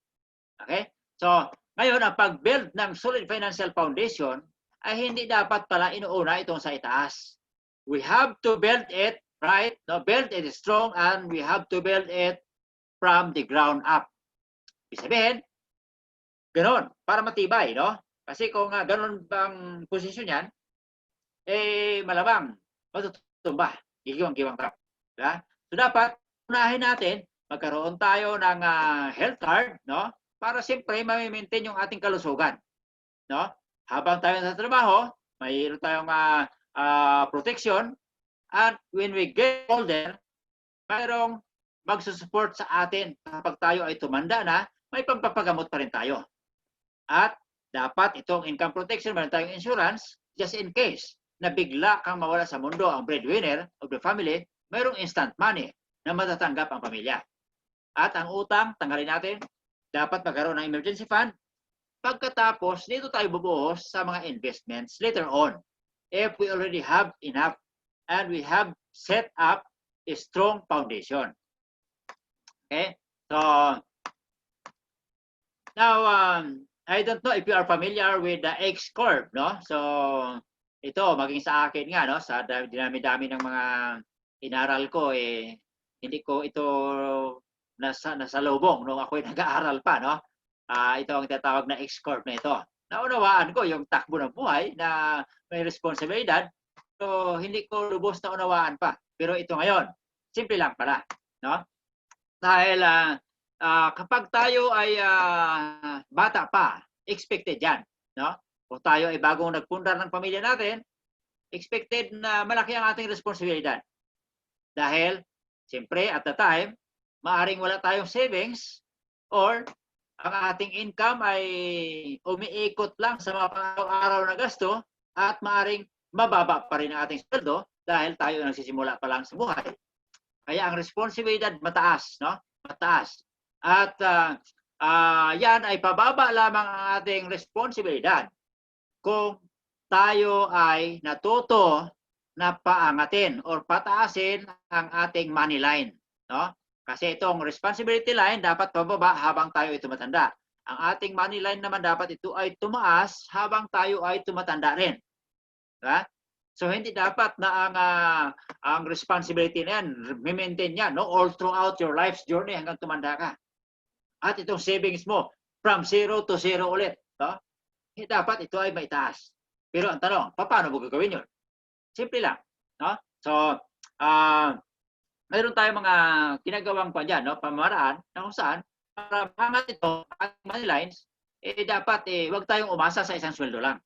Okay? So, ngayon, ang pag-build ng solid financial foundation ay hindi dapat pala inuuna itong sa itaas. We have to build it, right? No, build it strong and we have to build it from the ground up. Ibig sabihin, ganoon, para matibay, no? Kasi kung ganoon bang posisyon yan, malamang matutumba, gigiwang-giwang ka. Diba? So, dapat unahin natin, magkaroon tayo ng health card, no? Para siyempre ma-maintain yung ating kalusugan, no? Habang tayo sa trabaho, mayroon tayong protection, at when we get older, mayroong magsusupport sa atin kapag tayo ay tumanda na, may pampapagamot pa rin tayo. At dapat itong income protection, mayroon tayong insurance, just in case na bigla kang mawala sa mundo ang breadwinner of the family, mayroong instant money na matatanggap ang pamilya. At ang utang, tanggalin natin, dapat magkaroon ng emergency fund. Pagkatapos, dito tayo bubuhos sa mga investments later on. If we already have enough and we have set up a strong foundation. Okay? So, now, I don't know if you are familiar with the X-Corp, no? So, ito, maging sa akin nga, no? Sa dinami-dami ng mga inaral ko, hindi ko ito nasa lubong nung ako'y nag-aaral pa, no? Ito ang tinatawag na X-Corp na ito. Naunawaan ko yung takbo ng buhay na may responsibilidad, so hindi ko lubos na unawaan pa. Pero ito ngayon, simple lang pala, no? Dahil kapag tayo ay bata pa, expected yan, no? Kung tayo ay bagong nagpundar ng pamilya natin, expected na malaki ang ating responsibilidad. Dahil, siyempre, at the time, maaring wala tayong savings or ang ating income ay umiikot lang sa mga pang-araw na gasto at maaring mababa pa rin ang ating sweldo dahil tayo nagsisimula pa lang sa buhay. Kaya ang responsibilidad mataas, no? Mataas. At yan ay pababa lamang ang ating responsibilidad kung tayo ay natuto na paangatin or pataasin ang ating money line, no? Kasi itong responsibility line dapat pababa habang tayo ay tumatanda. Ang ating money line naman dapat ito ay tumaas habang tayo ay tumatanda rin. Diba? So hindi dapat na ang responsibility na yan, maintain yan, no? All throughout your life's journey hanggang tumanda ka. At itong savings mo, from 0 to 0 ulit. No? Dapat ito ay maitaas. Pero ang tanong, paano mo gagawin yun? Simple lang. No? So, mayroon tayong mga ginagawang pa dyan, no? Pamamaraan na kung saan para maangat ito, ating money lines, dapat wag tayong umasa sa isang sweldo lang.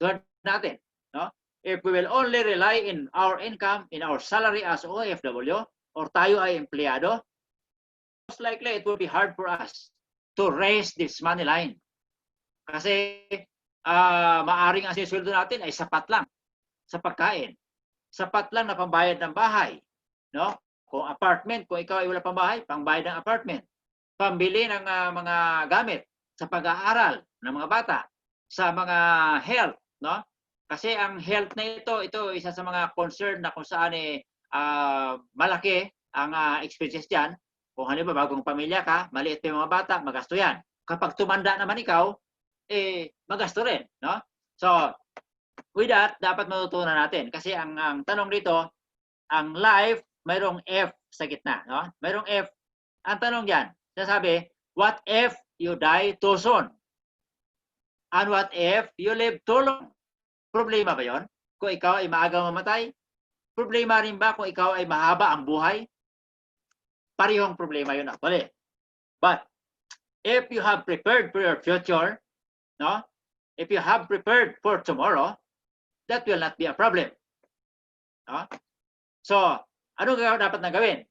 Tulad natin, no? If we will only rely in our income, in our salary as OFW, or tayo ay empleyado, most likely it will be hard for us to raise this money line. Kasi maaring ang sweldo natin ay sapat lang sa pagkain. Sapat lang na pambayad ng bahay, no? Kung apartment, kung ikaw ay wala pang bahay, pangbayad ng apartment. Pambili ng mga gamit sa pag-aaral ng mga bata, sa mga health, no? Kasi ang health na ito isa sa mga concern na kung saan malaki ang expenses diyan. Kung halimbawa bagong pamilya ka, maliit pa yung mga bata, magasto yan. Kapag tumanda naman ikaw, magasto rin, no? So, with that, dapat matutunan natin. Kasi ang tanong dito, ang life, mayroong F sa gitna, no? Mayroong F. Ang tanong diyan, sabi, what if you die too soon? And what if you live too long? Problema ba yon? Kung ikaw ay maaga mamatay? Problema rin ba kung ikaw ay mahaba ang buhay? Parehong problema yun actually. But if you have prepared for your future, no? If you have prepared for tomorrow, that will not be a problem. No? So, ano dapat na gawin?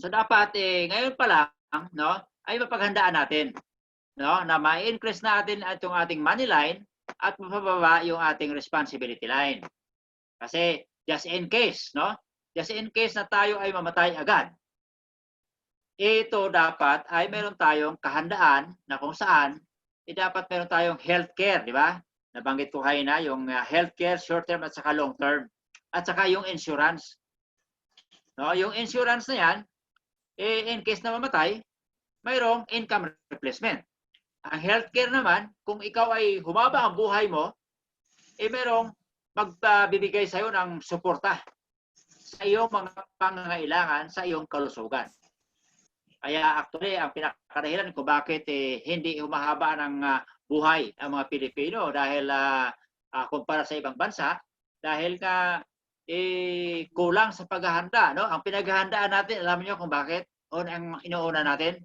So dapat ngayon pa lang, no, ay mapaghandaan natin, no, na ma-increase natin itong ating money line at mapababa yung ating responsibility line. Kasi just in case, no? Just in case na tayo ay mamatay agad. Ito dapat ay meron tayong kahandaan na kung saan dapat meron tayong healthcare, di ba? Nabanggit ko kayo na yung healthcare short term at saka long term. At saka yung insurance. No, yung insurance na yan, in case na mamatay, mayroong income replacement. Ang healthcare naman, kung ikaw ay humaba ang buhay mo, mayroong magbibigay sa iyo ng suporta sa iyong mga pangangailangan sa iyong kalusugan. Kaya actually, ang pinakadahilan kung bakit hindi humahaba ng buhay ang mga Pilipino dahil kumpara sa ibang bansa, dahil nga kulang sa paghahanda, no? Ang pinaghahandaan natin, alam niyo kung bakit? O ang inuuna natin?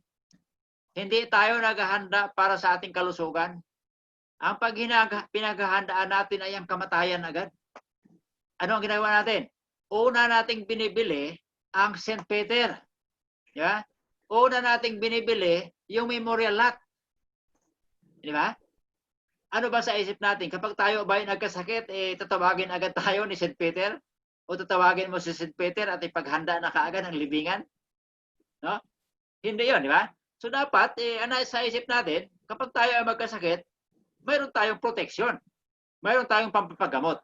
Hindi tayo naghahanda para sa ating kalusugan. Ang pinaghahandaan natin ay ang kamatayan agad. Ano ang ginagawa natin? Una nating binibili ang St. Peter. Yeah? Una nating binibili yung memorial lot. Di ba? Ano ba sa isip natin? Kapag tayo ba ay nagkasakit, tatawagin agad tayo ni St. Peter? O tatawagin mo si St. Peter at ipaghanda na kaagad ang libingan? No? Hindi yon, di ba? So dapat, ano sa isip natin, kapag tayo ay magkasakit, mayroon tayong protection. Mayroon tayong pampagamot.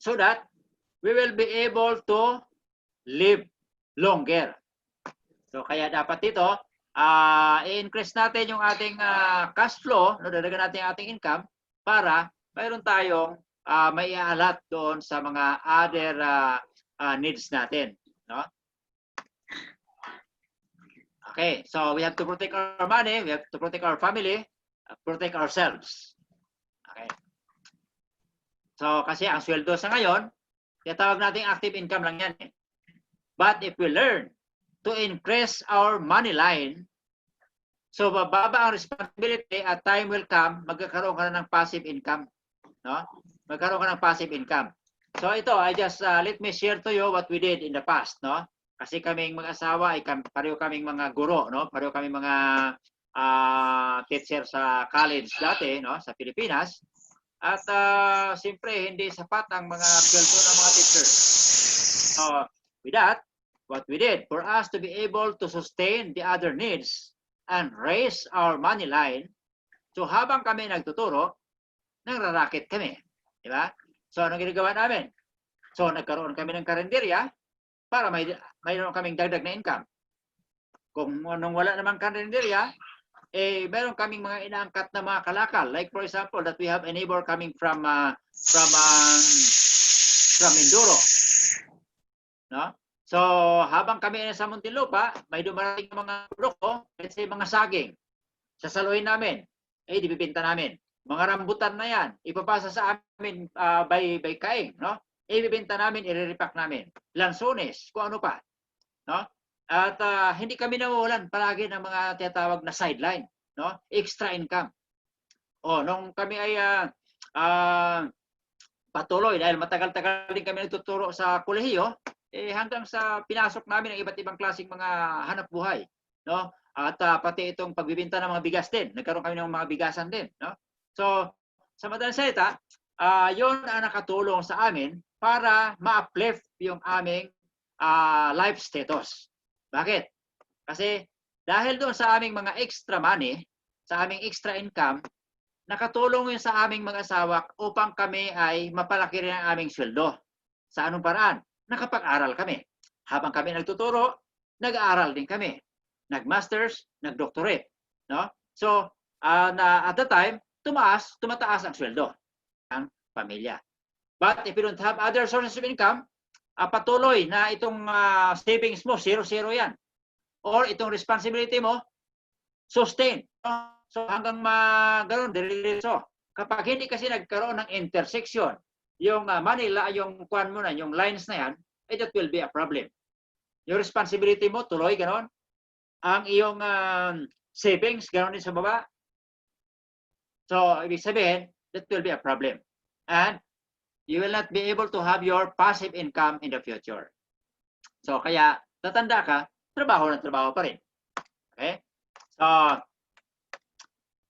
So that we will be able to live longer. So kaya dapat dito, i-increase natin yung ating cash flow, no, dadagan natin yung ating income para mayroon tayong may ialat doon sa mga other needs natin, no? Okay, so we have to protect our money, we have to protect our family, protect ourselves. Okay. So kasi ang sweldo sa ngayon, tinatawag nating active income lang yan. But if we learn to increase our money line, so bababa ang responsibility at time will come, magkakaroon ka na ng passive income. No? Magkaroon ka ng passive income. So ito, I just let me share to you what we did in the past, no? Kasi kaming mga asawa ay pareho kaming mga guro, no? Pareho kaming mga teacher sa college dati, no, sa Pilipinas. At siyempre hindi sapat ang mga sweldo ng mga teachers. So with that, what we did for us to be able to sustain the other needs and raise our money line, so habang kami nagtuturo, nangrarakit kami. Di ba? So, anong ginagawa namin? So, nagkaroon kami ng karinderya para mayroon kaming dagdag na income. Kung nung wala namang karinderya, mayroon kaming mga inaangkat na mga kalakal. Like for example, that we have a neighbor coming from Mindoro. No? So, habang kami sa Muntinlupa, may dumarating mga produkto, let's say mga saging. Sasaluhin namin, dibibenta namin. Mga rambutan na yan, ipapasa sa amin by kaing, no? Ibibenta namin, i-repack namin. Lansones, kung ano pa, no? At hindi kami nawawalan palagi ng mga tinatawag na sideline, no? Extra income. Nung kami ay patuloy dahil matagal-tagal din kami nagtuturo sa kolehiyo, hanggang sa pinasok namin ang iba't ibang klaseng mga hanap buhay, no? At pati itong pagbibenta ng mga bigas din, nagkaroon kami ng mga bigasan din, no? So, sa madaling salita, yon ang nakatulong sa amin para ma-uplift yung aming life status. Bakit? Kasi dahil doon sa aming mga extra money, sa aming extra income, nakatulong yun sa aming mga asawa upang kami ay mapalaki rin ang aming sweldo. Sa anong paraan? Nakapag-aral kami. Habang kami nagtuturo, nag-aaral din kami. Nag-masters, nag-doctorate. No? So, at the time, tumataas ang sweldo ng pamilya. But if you don't have other sources of income, patuloy na itong savings mo, zero-zero yan. Or itong responsibility mo, sustain. So hanggang ganoon, diretso. Kapag hindi kasi nagkaroon ng intersection, yung Manila, yung kuan mo na, yung lines na yan, that will be a problem. Yung responsibility mo, tuloy, ganoon. Ang iyong savings, ganoon din sa baba. So, ibig sabihin, that will be a problem. And you will not be able to have your passive income in the future. So, kaya, tatanda ka, trabaho pa rin. Okay? So,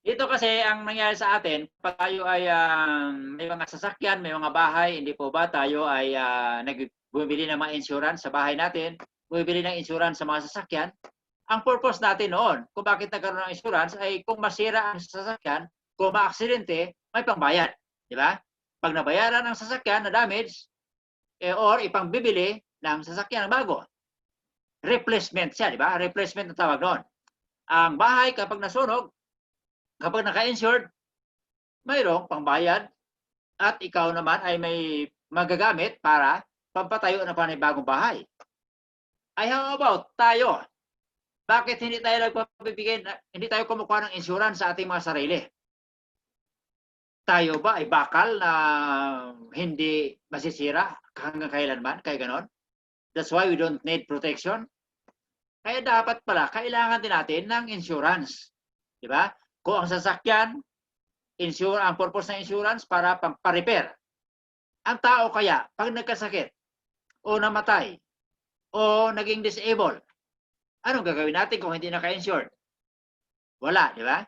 ito kasi ang nangyari sa atin, pag tayo ay may mga sasakyan, may mga bahay, hindi po ba tayo ay bumibili ng mga insurance sa bahay natin, bumibili ng insurance sa mga sasakyan. Ang purpose natin noon, kung bakit nagkaroon ng insurance, ay kung masira ang sasakyan, kung maaksidente, may pangbayad. Di ba? Pag nabayaran ang sasakyan na damage, or ipangbibili ng sasakyan na bago. Replacement siya, di ba? Replacement na tawag noon. Ang bahay kapag nasunog, kapag naka-insured, mayroong pangbayad at ikaw naman ay may magagamit para pampatayo ng panibagong bahay. Ay how about tayo? Bakit hindi tayo nagpapabigay, hindi tayo kumukuha ng insurance sa ating mga sarili? Tayo ba ay bakal na hindi masisira hanggang kailanman? Kaya ganon? That's why we don't need protection. Kaya dapat pala, kailangan din natin ng insurance. Di ba? Kung ang sasakyan, ang purpose ng insurance para pa-repair. Ang tao kaya, pag nagkasakit, o namatay, o naging disabled, anong gagawin natin kung hindi naka-insured? Wala, di ba?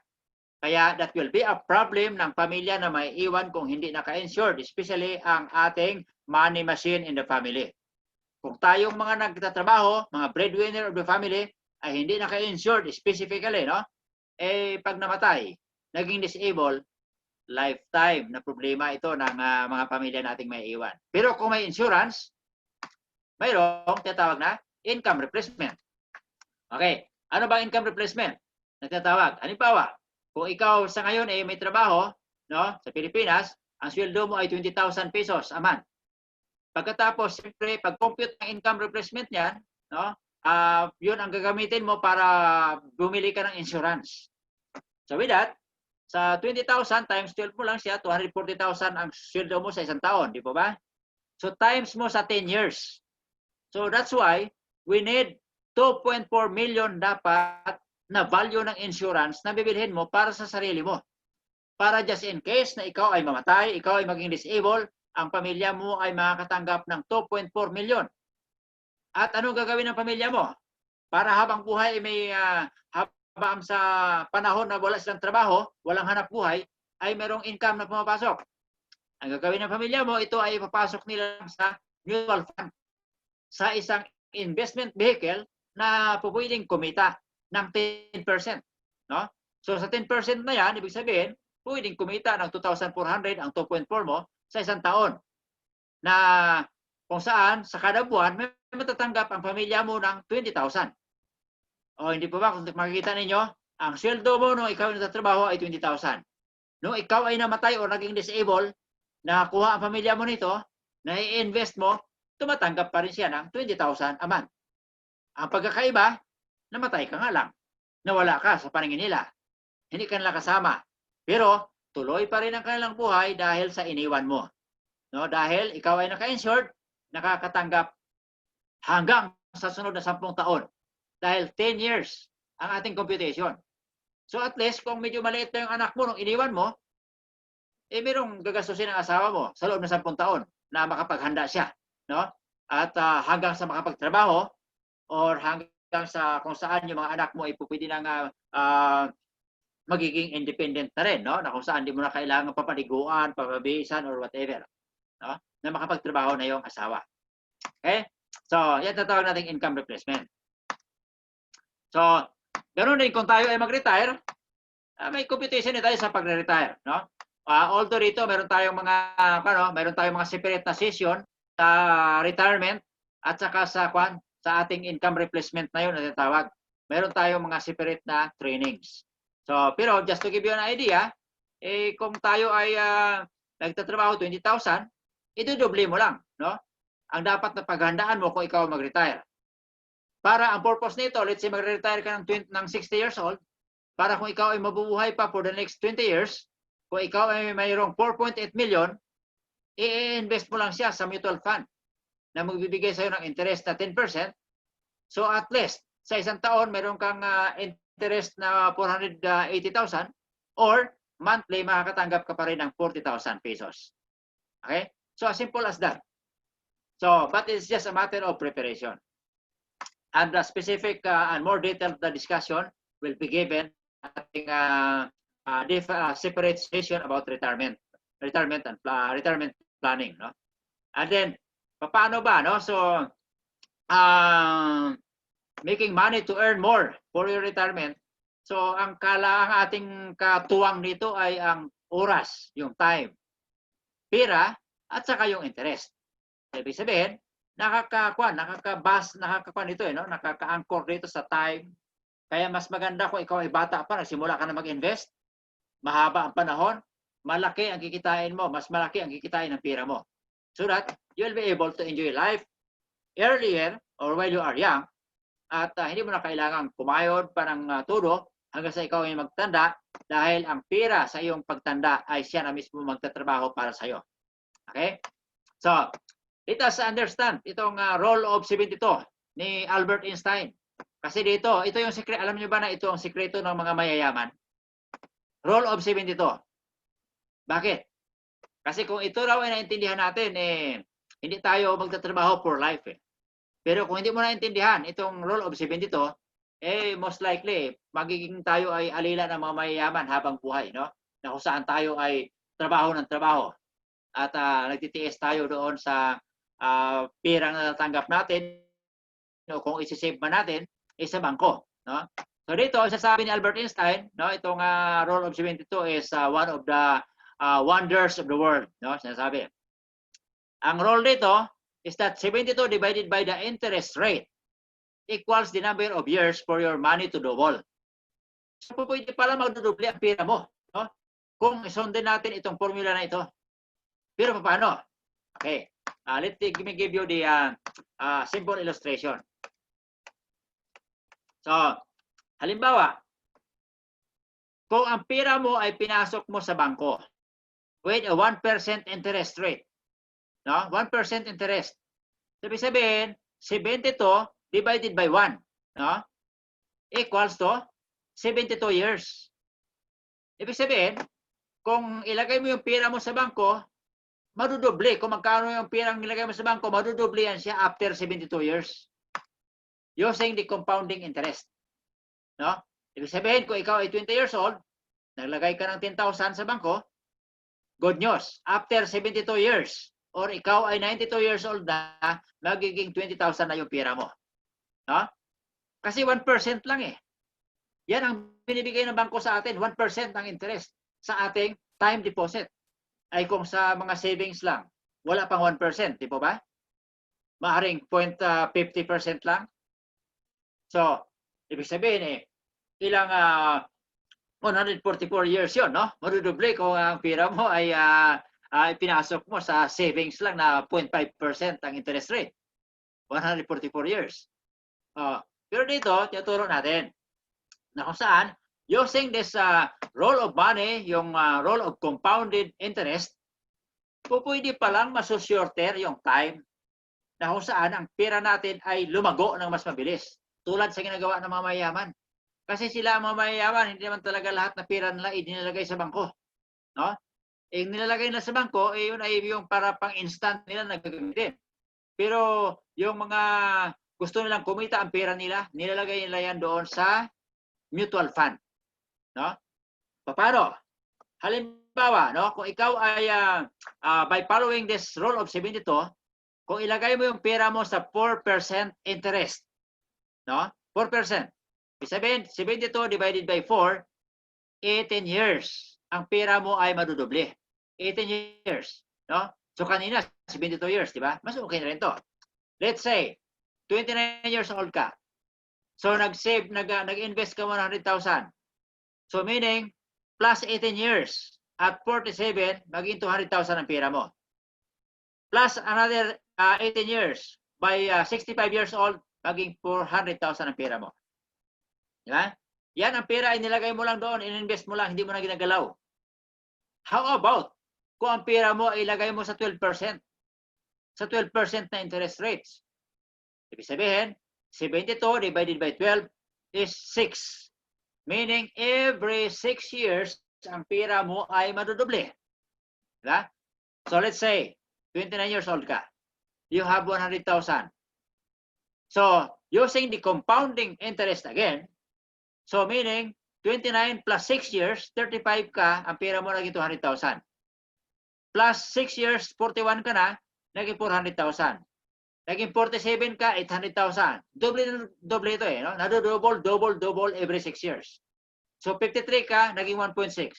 Kaya that will be a problem ng pamilya na may iwan kung hindi naka-insured, especially ang ating money machine in the family. Kung tayong mga nagtatrabaho, mga breadwinner of the family, ay hindi naka-insured specifically, no? Pag namatay, naging disabled, lifetime na problema ito ng mga pamilya nating may iwan. Pero kung may insurance, mayroong tinatawag na income replacement. Okay, ano ba income replacement? Nagtatawag. Halimbawa, kung ikaw sa ngayon ay may trabaho, no, sa Pilipinas, ang sweldo mo ay 20,000 pesos a month. Pagkatapos, siyempre, pag-compute ng income replacement niyan, no, yun ang gagamitin mo para bumili ka ng insurance. So with that, sa 20,000 times 12 mo lang siya, 240,000 ang sweldo mo sa isang taon, di po ba? So times mo sa 10 years. So that's why we need 2.4 million dapat na value ng insurance na bibilhin mo para sa sarili mo. Para just in case na ikaw ay mamatay, ikaw ay maging disabled, ang pamilya mo ay makakatanggap ng 2.4 million. At anong gagawin ng pamilya mo? Para habang buhay may habang sa panahon na wala silang trabaho, walang hanap buhay, ay merong income na pumapasok. Ang gagawin ng pamilya mo, ito ay ipapasok nila sa mutual fund, sa isang investment vehicle na pwedeng kumita ng 10%. No? So sa 10% na yan, ibig sabihin, pwedeng kumita ng 2,400 ang 2.4 mo sa isang taon. Na kung saan, sa kada buwan, may matatanggap ang pamilya mo ng 20,000. O hindi po ba, kung makikita ninyo, ang sweldo mo nung ikaw ay nagtatrabaho ay 20,000. Nung ikaw ay namatay o naging disabled, nakakuha ang pamilya mo nito, na i-invest mo, tumatanggap pa rin siya ng 20,000 a month. Ang pagkakaiba, namatay ka nga lang. Nawala ka sa paningin nila. Hindi ka nila kasama. Pero, tuloy pa rin ang kanilang buhay dahil sa iniwan mo. No? Dahil ikaw ay naka-insured, nakakatanggap hanggang sa sunod na 10 taon. Dahil 10 years ang ating computation. So at least kung medyo maliit na yung anak mo nung iniwan mo, eh merong gagastusin ng asawa mo sa loob ng 10 taon na makapaghanda siya, no? At hanggang sa makapagtrabaho or hanggang sa kung saan yung mga anak mo ay pwede nang magiging independent na rin, no? Na kung saan di mo na kailangan papaliguan, papabihisan or whatever, no? Na makapagtrabaho na yung asawa. Okay? So, yan tatawag nating income replacement. So, ganoon din kung tayo ay mag-retire, may computation din tayo sa pagre-retire, no? Although dito meron tayong mga separate na session sa retirement at saka sa ating income replacement na yun na tinatawag. Meron tayong mga separate na trainings. So, pero just to give you an idea, kung tayo ay nagtatrabaho 20,000, idodoble mo lang, no? Ang dapat na paghandaan mo kung ikaw mag-retire. Para ang purpose nito, let's say mag-retire ka ng 60 years old, para kung ikaw ay mabubuhay pa for the next 20 years, kung ikaw ay mayroong 4.8 million, i-invest mo lang siya sa mutual fund na magbibigay sa'yo ng interest na 10%. So at least, sa isang taon, meron kang interest na 480,000 or monthly, makakatanggap ka pa rin ng 40,000 pesos. Okay? So as simple as that. So, but it's just a matter of preparation. And the specific and more detailed discussion will be given at separate session about retirement and retirement planning, no? And then paano ba, no? So making money to earn more for your retirement. So ang ating katuwang dito ay ang oras, yung time, pera at saka yung interest. Ibig sabihin, nakaka-anchor dito sa time. Kaya mas maganda kung ikaw ay bata pa, nagsimula ka na mag-invest, mahaba ang panahon, malaki ang kikitain mo, mas malaki ang kikitain ng pera mo. So that you will be able to enjoy life earlier or while you are young, at hindi mo na kailangang kumayod pa ng todo hanggang sa ikaw ay magtanda, dahil ang pera sa iyong pagtanda ay siya na mismo magtatrabaho para sa iyo. Okay? So, let us understand itong rule of 72 ni Albert Einstein. Kasi dito, ito yung secret. Alam niyo ba na ito ang sikreto ng mga mayayaman? Rule of 72. Bakit? Kasi kung ito raw ay naintindihan natin, hindi tayo magtatrabaho for life. Pero kung hindi mo naintindihan itong rule of 72, most likely, magiging tayo ay alila ng mga mayayaman habang buhay, no? Na kung saan tayo ay trabaho ng trabaho. At nagtitiis tayo doon sa pirang na natanggap natin, no, kung isi-save ba natin, sa bangko, no? So dito, sasabi ni Albert Einstein, no, itong rule of 72 is one of the wonders of the world, no? Sinasabi. Ang rule dito is that 72 divided by the interest rate equals the number of years for your money to double. So pwede pala magduduble ang pira mo, no? Kung isundin natin itong formula na ito. Pero paano? Okay. Let me give you the simple illustration. So, halimbawa, kung ang pera mo ay pinasok mo sa bangko with a 1% interest rate, no? 1% interest. Sabi sabihin, 72 divided by 1, no? Equals to 72 years. Ibig sabihin, kung ilagay mo yung pera mo sa bangko, madudoble. Kung magkano yung pirang nilagay mo sa bangko, madudoble yan siya after 72 years. Using the compounding interest. No? Ibig sabihin, kung ikaw ay 20 years old, naglagay ka ng 10,000 sa bangko, good news. After 72 years, or ikaw ay 92 years old na, magiging 20,000 na yung pira mo. No? Kasi 1% lang eh. Yan ang binibigay ng bangko sa atin, 1% ang interest sa ating time deposit. Ay kung sa mga savings lang, wala pang 1%, di po ba? Maaring 0.50% lang. So, ibig sabihin ilang 144 years yun, no? Madudoble kung ang pira mo ay pinasok mo sa savings lang na 0.5% ang interest rate. 144 years. Pero dito, tinuturo natin na kung saan, using this roll of money, yung roll of compounded interest, pwede palang masushorter yung time na kung saan ang pera natin ay lumago ng mas mabilis. tulad sa ginagawa ng mga mayayaman. Kasi sila ang mga mayayaman, hindi naman talaga lahat na pera nila idinalagay sa bangko. No? Eh, nilalagay na sa bangko, eh, yun ay yung para pang instant nila na gagamitin. Pero yung mga gusto nilang kumita ang pera nila, nilalagay nila yan doon sa mutual fund. No? Paano? Halimbawa, no, kung ikaw ay by following this rule of 72, kung ilagay mo yung pera mo sa 4% interest, no? 4%. Ibig sabihin, 72 divided by 4, 18 years. Ang pera mo ay madudoble. 18 years, no? So kanina 72 years, di ba? Mas okay na rin to. Let's say 29 years old ka. So nag-save, nag-invest ka 100,000. So meaning plus 18 years at 47, maging 200,000 ang pera mo. Plus another 18 years, by 65 years old, maging 400,000 ang pera mo. Di ba? Yan ang pera ay nilagay mo lang doon, ininvest mo lang, hindi mo na ginagalaw. How about kung ang pera mo ay ilagay mo sa 12%? Sa 12% na interest rates. Ibig sabihin, 72 divided by 12 is 6. Meaning, every 6 years, ang pera mo ay madudoble. Diba? So, let's say, 29 years old ka. You have 100,000. So, using the compounding interest again, so meaning, 29 plus 6 years, 35 ka, ang pera mo naging 200,000. Plus 6 years, 41 ka na, naging 400,000. Naging 47 ka, 800,000. Doble ito eh. No? Double every 6 years. So 53 ka, naging 1.6.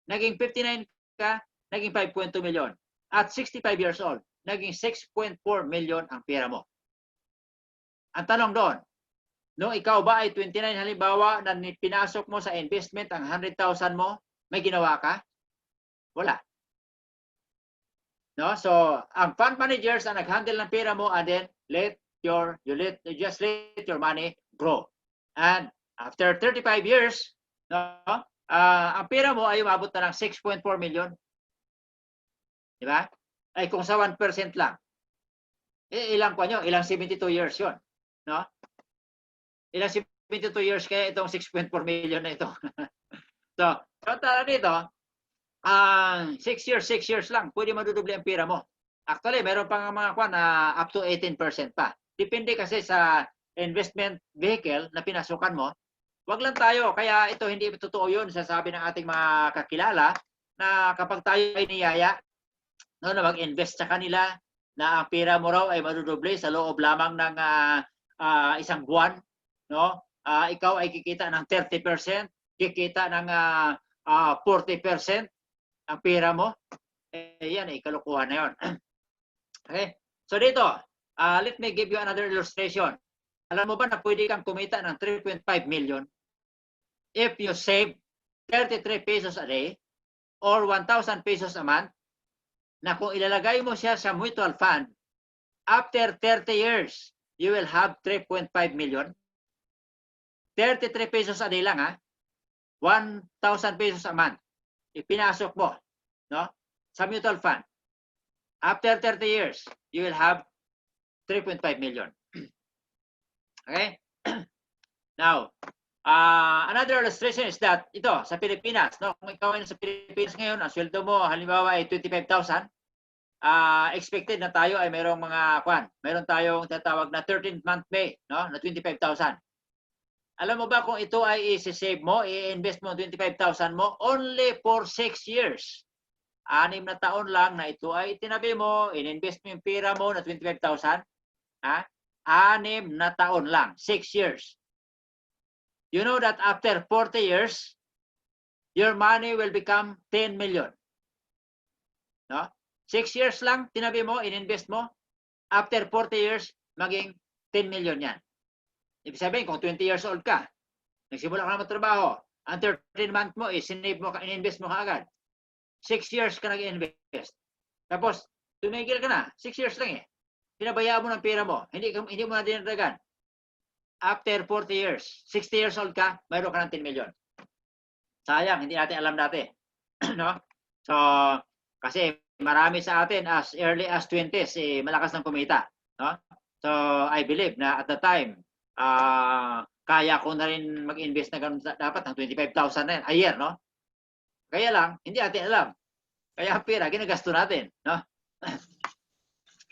Naging 59 ka, naging 5.2 million. At 65 years old, naging 6.4 million ang pera mo. Ang tanong doon, no, ikaw ba ay 29 halimbawa na pinasok mo sa investment ang 100,000 mo, may ginawa ka? Wala. No, so ang fund managers ang nag-handle ng pera mo, and then you just let your money grow. And after 35 years, no, ang pera mo ay umabot na ng 6.4 million. Di ba? Ay kung sa 1% lang. Eh, ilang pa nyo? Ilang 72 years yon, no? Ilang 72 years kaya itong 6.4 million na ito. So, tara dito, 6 years lang, pwede madudoble ang pera mo. Actually, meron pang mga kwan na up to 18% pa. Depende kasi sa investment vehicle na pinasukan mo. Wag lang tayo, kaya ito hindi totoo yun, sasabi ng ating mga kakilala na kapag tayo ay niyaya, no, na mag-invest sa kanila, na ang pera mo raw ay madudoble sa loob lamang ng isang buwan, no? Ikaw ay kikita ng 30%, kikita ng 40%, ang pera mo, yan ay kalukuhan na yun. Okay? So dito, let me give you another illustration. Alam mo ba na pwede kang kumita ng 3.5 million if you save 33 pesos a day or 1,000 pesos a month, na kung ilalagay mo siya sa mutual fund, after 30 years, you will have 3.5 million. 33 pesos a day lang, 1,000 pesos a month. Ipinasok mo, no, sa mutual fund. After 30 years, you will have 3.5 million. Okay? Now, another illustration is that ito sa Pilipinas, no, kung ikaw ay sa Pilipinas ngayon, ang sweldo mo halimbawa ay 25,000, expected na tayo ay mayroong mga meron tayong tatawag na 13th month pay, no, na 25,000. Alam mo ba kung ito ay i-save mo, i-invest mo 25,000 mo only for 6 years. 6 na taon lang na ito ay itinabi mo, in-invest mo yung pera mo na 25,000. 6 na taon lang, 6 years. You know that after 40 years, your money will become 10 million. No? 6 years lang, tinabi mo, in-invest mo. After 40 years, maging 10 million yan. Ibig sabihin, kung 20 years old ka, nagsimula ka na magtrabaho, ang 13 month mo, sinave mo, in-invest mo ka agad. 6 years ka nag-invest. Tapos, tumigil ka na. 6 years lang eh. Pinabayaan mo ng pera mo. Hindi mo na dinadagan. After 40 years, 60 years old ka, mayroon ka ng 10 million. Sayang, hindi natin alam dati. No? So, kasi marami sa atin as early as 20s, malakas ng kumita. No? So, I believe na at the time, kaya ko na rin mag-invest na ganun dapat ng 25,000 na yan a year, no? Kaya lang, hindi natin alam. Kaya ang pera, ginagasto natin, no?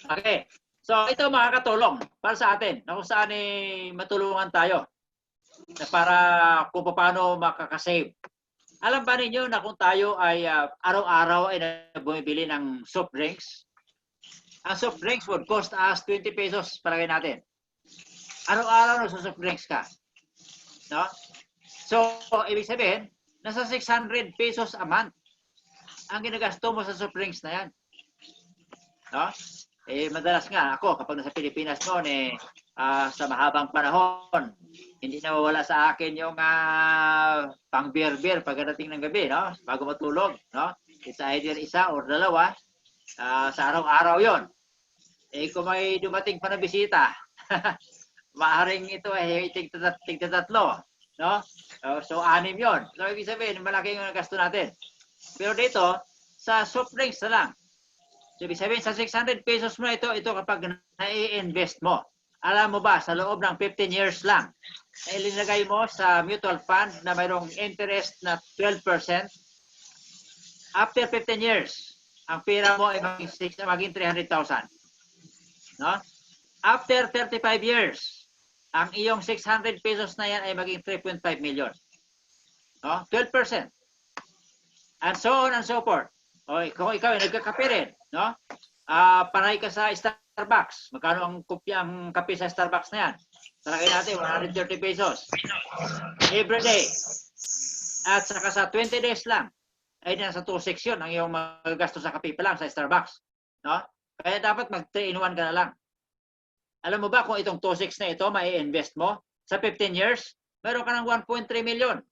Okay. So, ito makakatulong para sa atin na kung saan matulungan tayo na para kung paano makakasave. Alam ba ninyo na kung tayo ay araw-araw ay bumibili ng soft drinks, ang soft drinks would cost us 20 pesos palagay natin. Araw-araw na soft drinks ka. No? So, ibig sabihin, nasa 600 pesos a month ang ginagasto mo sa soft drinks na yan. No? Madalas nga ako, kapag nasa Pilipinas noon, sa mahabang panahon, hindi nawawala sa akin yung pang beer pagdating ng gabi, no? Bago matulog, no? It's either isa or dalawa, sa araw-araw yon. Kung may dumating pa na bisita, maaaring ito tigtatlo, no? So, 6 yon. So, ibig sabihin, malaki yung gasto natin. Pero dito, sa soft drinks na lang. So, ibig sabihin, sa 600 pesos mo ito kapag na-i-invest mo. Alam mo ba, sa loob ng 15 years lang, na ilinagay mo sa mutual fund na mayroong interest na 12%, after 15 years, ang pera mo ay maging 300,000. No? After 35 years, ang iyong 600 pesos na yan ay maging 3.5 million. No? 12%. And so on and so forth. O, kung ikaw ay nagkakape rin, no? Panay ka sa Starbucks. Magkano ang kape sa Starbucks na yan? Talagay natin, 130 pesos. Every day. At saka sa 20 days lang, ay nasa 2.6 yun ang iyong magagastos sa kape pa lang sa Starbucks. No? Kaya dapat mag-3-in-1 ka na lang. Alam mo ba kung itong 2.6 na ito, mai-invest mo, sa 15 years, meron ka ng 1.3 million.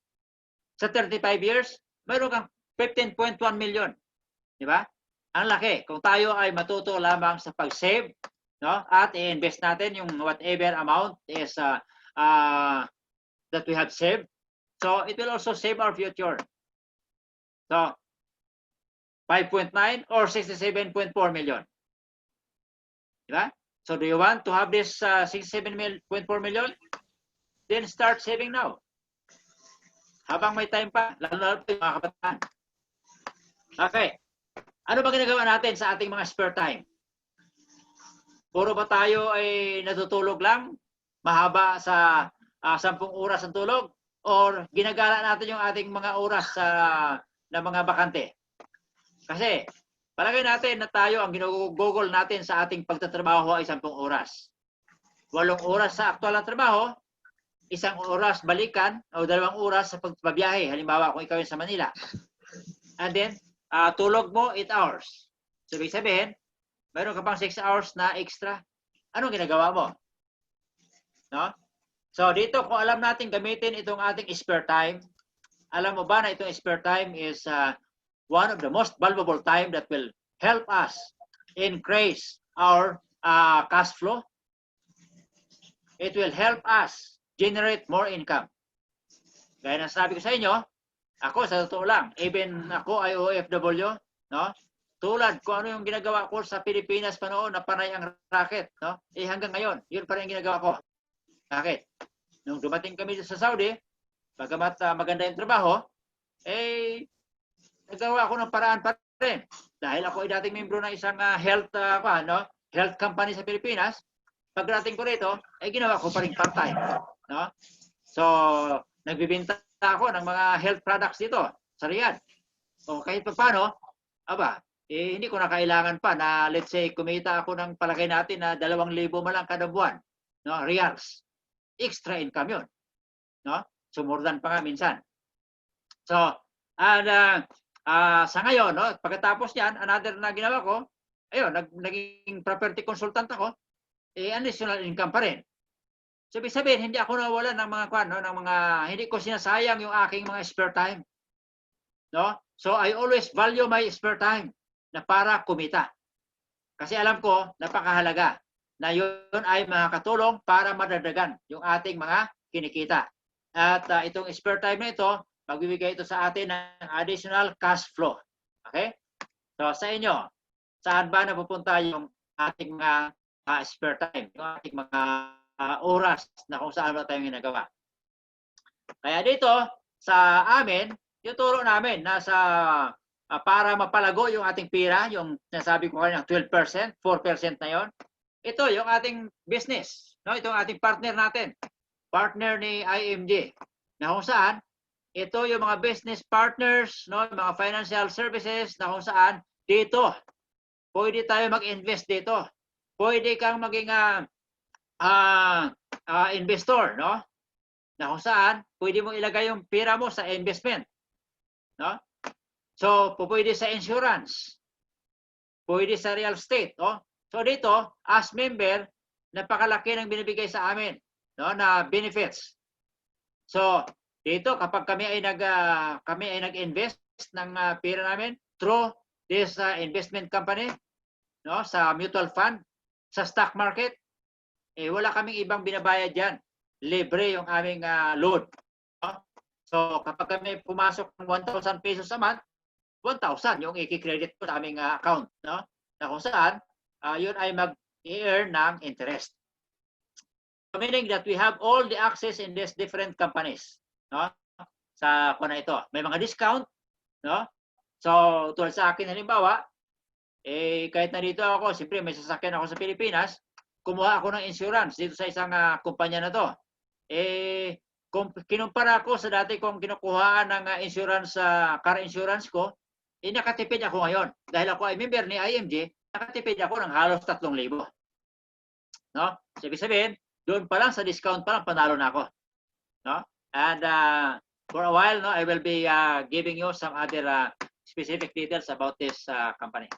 Sa 35 years, meron kang 15.1 million. Di ba? Ang laki. Kung tayo ay matuto lamang sa pag-save, no? At i-invest natin yung whatever amount is that we have saved. So, it will also save our future. So, 5.9 or 67.4 million. Di ba? So, do you want to have this 67.4 million? Then start saving now. Habang may time pa, lalo yung mga kabataan. Okay. Ano ba ginagawa natin sa ating mga spare time? Puro ba tayo ay natutulog lang? Mahaba sa 10 oras ang tulog? Or ginagala natin yung ating mga oras na mga bakante? Kasi, palagay natin na tayo ang ginugugol natin sa ating pagtatrabaho ay 10 oras. 8 oras sa aktual na trabaho, 1 oras balikan o 2 oras sa pagbabiyahe. Halimbawa, kung ikaw yung sa Manila. And then, tulog mo 8 hours. So, ibig sabihin, mayroon ka pang 6 hours na extra. Anong ginagawa mo? No? So, dito, kung alam natin gamitin itong ating spare time, alam mo ba na itong spare time is one of the most valuable time that will help us increase our cash flow. It will help us generate more income. Gaya na sabi ko sa inyo, ako, sa totoo lang, even ako ay OFW, no? Tulad kung ano yung ginagawa ko sa Pilipinas pa noon na panay ang racket, no? Hanggang ngayon, yun pa rin yung ginagawa ko. Bakit? Nung dumating kami sa Saudi, bagamat maganda yung trabaho, nagawa ko ng paraan pa rin. Dahil ako ay dating membro ng isang health company sa Pilipinas, pagdating ko rito, ginawa ko pa rin part-time. No? So, nagbibinta ako ng mga health products dito sa Riyadh. O kahit pa paano, hindi ko na kailangan pa na let's say kumita ako ng palagay natin na 2,000 mo lang kada buwan. No? Riyals. Extra income yun. No? So more than pa nga minsan. So, sa ngayon, no, pagkatapos yan, another na ginawa ko, ayun, naging property consultant ako, additional income pa rin. So, ibig sabihin, hindi ako nawala ng mga hindi ko sinasayang yung aking mga spare time. No? So, I always value my spare time na para kumita. Kasi alam ko, napakahalaga na yun ay makakatulong para madagdagan yung ating mga kinikita. At itong spare time na ito, magbibigay ito sa atin ng additional cash flow. Okay? So, sa inyo, saan ba napupunta yung ating mga spare time? Yung ating mga oras na kung saan wala tayong ginagawa. Kaya dito, sa amin, yung turo namin, para mapalago yung ating pira, yung nasabi ko kanina, 12%, 4% na yon. Ito yung ating business, no? Ito yung ating partner natin, partner ni IMG, na kung saan ito yung mga business partners, no, mga financial services na kung saan dito pwede tayo mag-invest dito. Pwede kang maging investor, no? Na kung saan pwede mo ilagay yung pira mo sa investment, no? So, pwede sa insurance, pwede sa real estate, no? So dito, as member, napakalaki ng binibigay sa amin, no, na benefits. So, dito kapag kami ay nag-invest ng pera namin through this investment company, no, sa mutual fund, sa stock market, wala kaming ibang binabayad diyan. Libre yung aming load, no? So, kapag kami pumasok ng 1,000 pesos a month, 1,000 yung i-credit ko sa aming account, no? Na kung saan, yun ay mag-earn ng interest. Meaning that we have all the access in these different companies, no? Sa kuna ito, may mga discount, no? So, tulad sa akin halimbawa, kahit nandito ako, siyempre may sasakyan ako sa Pilipinas, kumuha ako ng insurance dito sa isang kumpanya na to. Kung kinumpara ko sa dati kong kinukuhaan ng insurance, car insurance ko, nakatipid ako ngayon. Dahil ako ay member ni IMG, nakatipid ako ng halos 3,000. No? So, ibig sabihin, doon pa lang sa discount pa lang panalo na ako. No? And for a while, no, I will be giving you some other specific details about this company.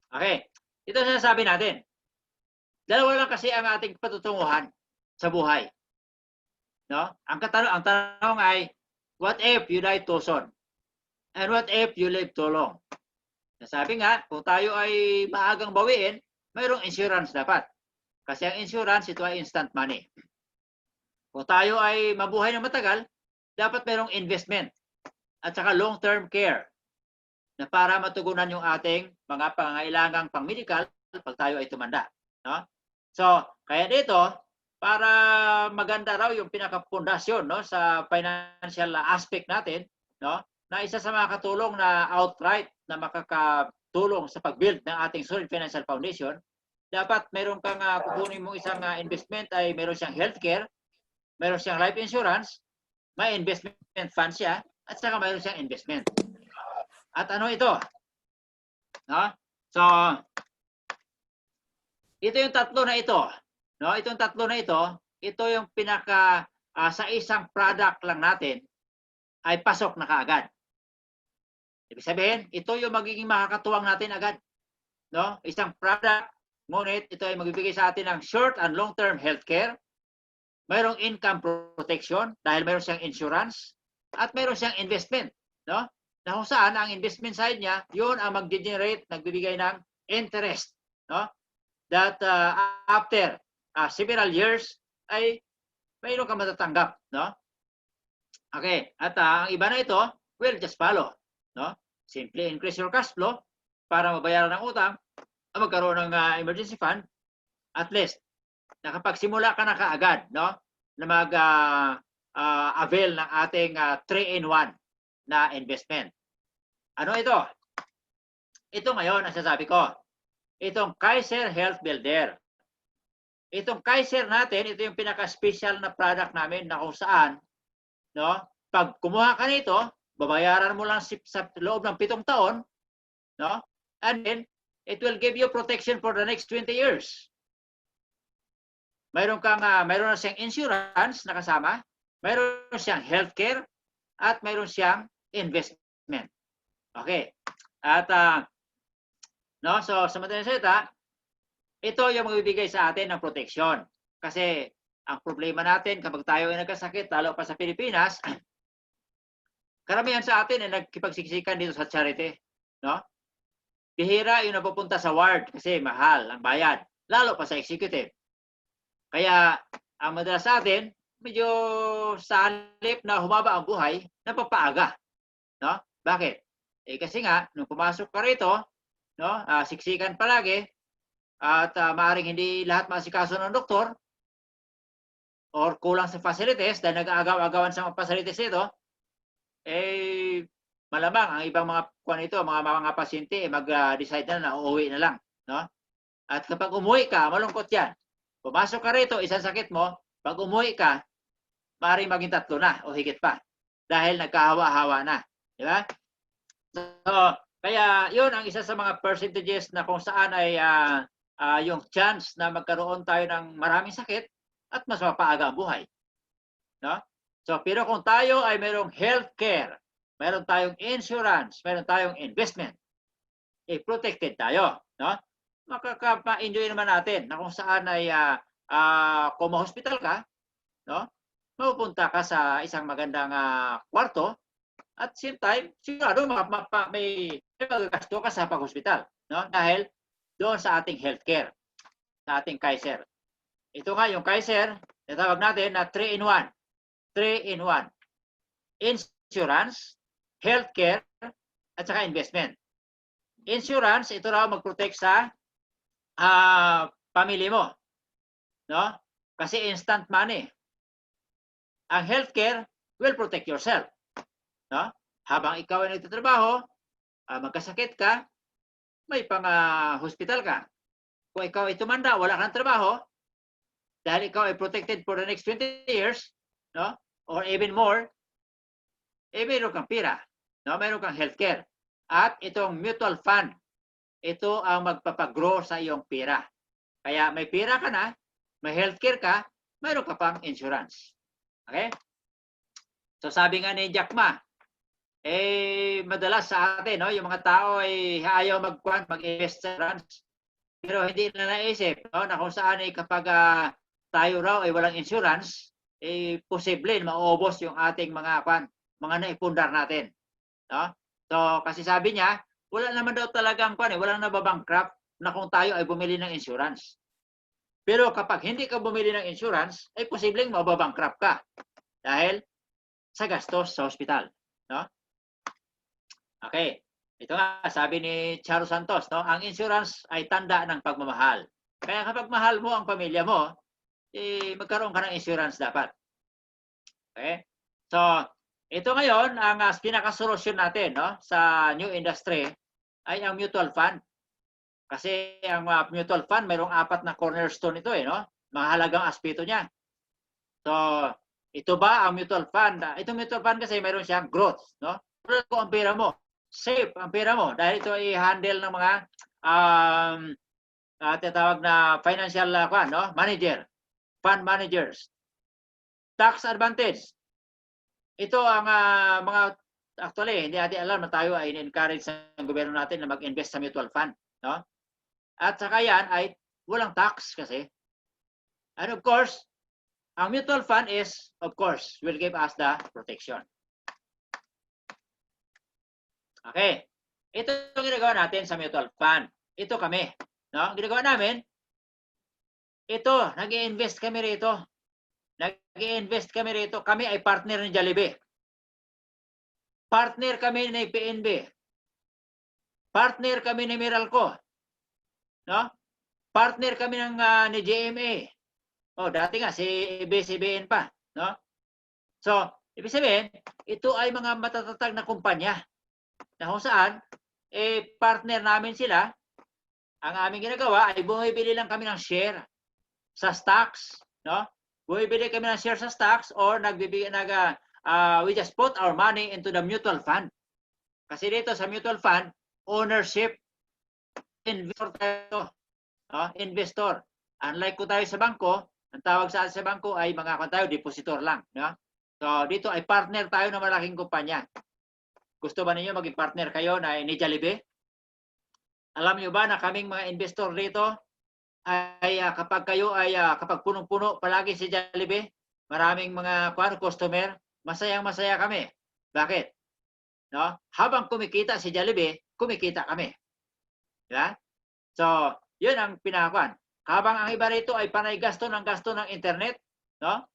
Okay. Ito sinasabi natin. Dalawa lang kasi ang ating patutunguhan sa buhay. No? Ang tanong ay, what if you die too soon? And what if you live too long? Sabi nga, kung tayo ay maagang bawiin, mayroong insurance dapat. Kasi ang insurance, ito ay instant money. Kung tayo ay mabuhay na matagal, dapat mayroong investment at saka long-term care na para matugunan yung ating mga pangangailangang pang-medical pag tayo ay tumanda. No? So, kaya dito, para maganda raw yung pinakapundasyon, no, sa financial aspect natin, no, na isa sa mga katulong na outright na makakatulong sa pag-build ng ating solid financial foundation, dapat meron kang kukunin mo isang investment ay meron siyang healthcare, meron siyang life insurance, may investment fund siya, at saka meron siyang investment. At ano ito? No? So, ito yung tatlo na ito. No? Itong tatlo na ito yung pinaka sa isang product lang natin ay pasok na kaagad. Ibig sabihin, ito yung magiging makakatuwang natin agad. No? Isang product, ngunit ito ay magbibigay sa atin ng short and long-term healthcare. Mayroong income protection dahil mayroon siyang insurance at mayroon siyang investment. No? Na kung saan ang investment side niya, yun ang mag-generate, nagbibigay ng interest. No? That after several years ay mayroon ka matatanggap. No? Okay. At ang iba na ito, will just follow. No? Simply increase your cash flow para mabayaran ng utang, magkaroon ng emergency fund, at least nakapagsimula ka na kaagad, no, na mag-avail ng ating 3-in-1 na investment. Ano ito? Ito ngayon ang sasabi ko. Itong Kaiser Health Builder. Itong Kaiser natin, ito yung pinaka-special na product namin na kung saan, no, pag kumuha ka nito, babayaran mo lang sa loob ng 7 taon, no? And then, it will give you protection for the next 20 years. Mayroon na siyang insurance na kasama, mayroon siyang healthcare, at mayroon siyang investment. Okay. At, no, so sa madaling salita, ito yung magbibigay sa atin ng protection. Kasi, ang problema natin kapag tayo ay nagkasakit, lalo pa sa Pilipinas, karamihan sa atin ay nagkipagsiksikan dito sa charity. No? Bihira yung napupunta sa ward kasi mahal ang bayad. Lalo pa sa executive. Kaya, ang madalas sa atin, medyo sa halip na humaba ang buhay, napapaaga. No? Bakit? Kasi nga, nung pumasok ka rito, no, siksikan palagi, at maaaring hindi lahat maasikaso ng doktor or kulang sa facilities dahil nag-aagaw-agawan sa mga facilities nito, eh malamang ang ibang mga kuwan ito, mga pasyente mag-decide na uuwi na lang, no? At kapag umuwi ka, malungkot 'yan. Pumasok ka rito, isang sakit mo, pag umuwi ka, maaaring maging 3 na o higit pa dahil nagkahawa-hawa na, di ba? So, kaya 'yun ang isa sa mga percentages na kung saan ay yung chance na magkaroon tayo ng maraming sakit at mas mapaaga ang buhay, no? So, pero kung tayo ay mayroong healthcare, mayroon tayong insurance, mayroon tayong investment, protected tayo, no? Makaka-enjoy naman natin na kung saan ay kung ma-hospital ka, no? Mapupunta ka sa isang magandang kwarto at same time, sigurado may magagasto ka sa pag-hospital, no? Dahil doon sa ating healthcare, sa ating Kaiser. Ito nga yung Kaiser, natawag natin na 3-in-1. 3-in-1. Insurance, healthcare, at saka investment. Insurance, ito raw mag-protect sa pamilya mo, no? Kasi instant money. Ang healthcare will protect yourself, no? Habang ikaw ay nagtatrabaho, magkasakit ka, may pang-hospital ka. Kung ikaw ay tumanda, wala kang trabaho, dahil ikaw ay protected for the next 20 years, no? Or even more, mayroon kang pira, no? Mayroon kang healthcare. At itong mutual fund, ito ang magpapagrow sa iyong pira. Kaya may pira ka na, may healthcare ka, mayroon ka pang insurance. Okay? So sabi nga ni Jack Ma, madalas sa atin, no, yung mga tao ay ayaw mag-invest sa insurance. Pero hindi na naisip, no, na kung saan kapag tayo raw ay walang insurance, posible maubos yung ating mga naipundar natin, no? So kasi sabi niya, wala naman daw talagang walang nababankrupt na kung tayo ay bumili ng insurance. Pero kapag hindi ka bumili ng insurance, ay posibleng mababankrupt ka dahil sa gastos sa hospital, no? Okay. Ito nga, sabi ni Charo Santos, no, ang insurance ay tanda ng pagmamahal. Kaya kapag mahal mo ang pamilya mo, magkaroon ka ng insurance dapat. Okay? So, ito ngayon, ang pinakasolusyon natin, no, sa new industry ay ang mutual fund. Kasi ang mutual fund, mayroong 4 na cornerstone ito, no? Mahalagang aspeto niya. So, ito ba ang mutual fund? Itong mutual fund kasi mayroon siyang growth, no? Pero kung ang pera mo, safe ang pera mo dahil ito ay handle ng mga tinatawag na financial no? Manager, fund managers. Tax advantage. Ito ang mga actually hindi natin alam na tayo ay in-encourage ng gobyerno natin na mag-invest sa mutual fund, no? At saka yan ay walang tax kasi. And of course, ang mutual fund is, of course, will give us the protection. Okay. Ito yung ginagawa natin sa mutual fund. Ito kami. No? Ginagawa namin, ito, nag-i-invest kami rito. Nag-i-invest kami rito. Kami ay partner ng Jollibee. Partner kami ng PNB. Partner kami ng Meralco. No? Partner kami ni GMA. Oh, dati nga si ABS-CBN pa, no? So, ibig sabihin, ito ay mga matatatag na kumpanya na kung saan partner namin sila. Ang aming ginagawa ay bumibili lang kami ng share sa stocks, no? Bumibili kami ng share sa stocks or we just put our money into the mutual fund. Kasi dito sa mutual fund, ownership, investor tayo, no? Investor. Unlike ko tayo sa bangko, ang tawag sa bangko ay mga tayo, depositor lang, no? So dito ay partner tayo ng malaking kumpanya. Gusto ba ninyo maging partner kayo na ni Jollibee? Alam niyo ba na kaming mga investor dito ay kapag kayo ay kapag punong-puno palagi si Jollibee, maraming mga customer, masayang-masaya kami. Bakit? No? Habang kumikita si Jollibee, kumikita kami. Diba? So, 'yun ang pinakakuan. Habang ang iba rito ay panay gasto ng internet, no?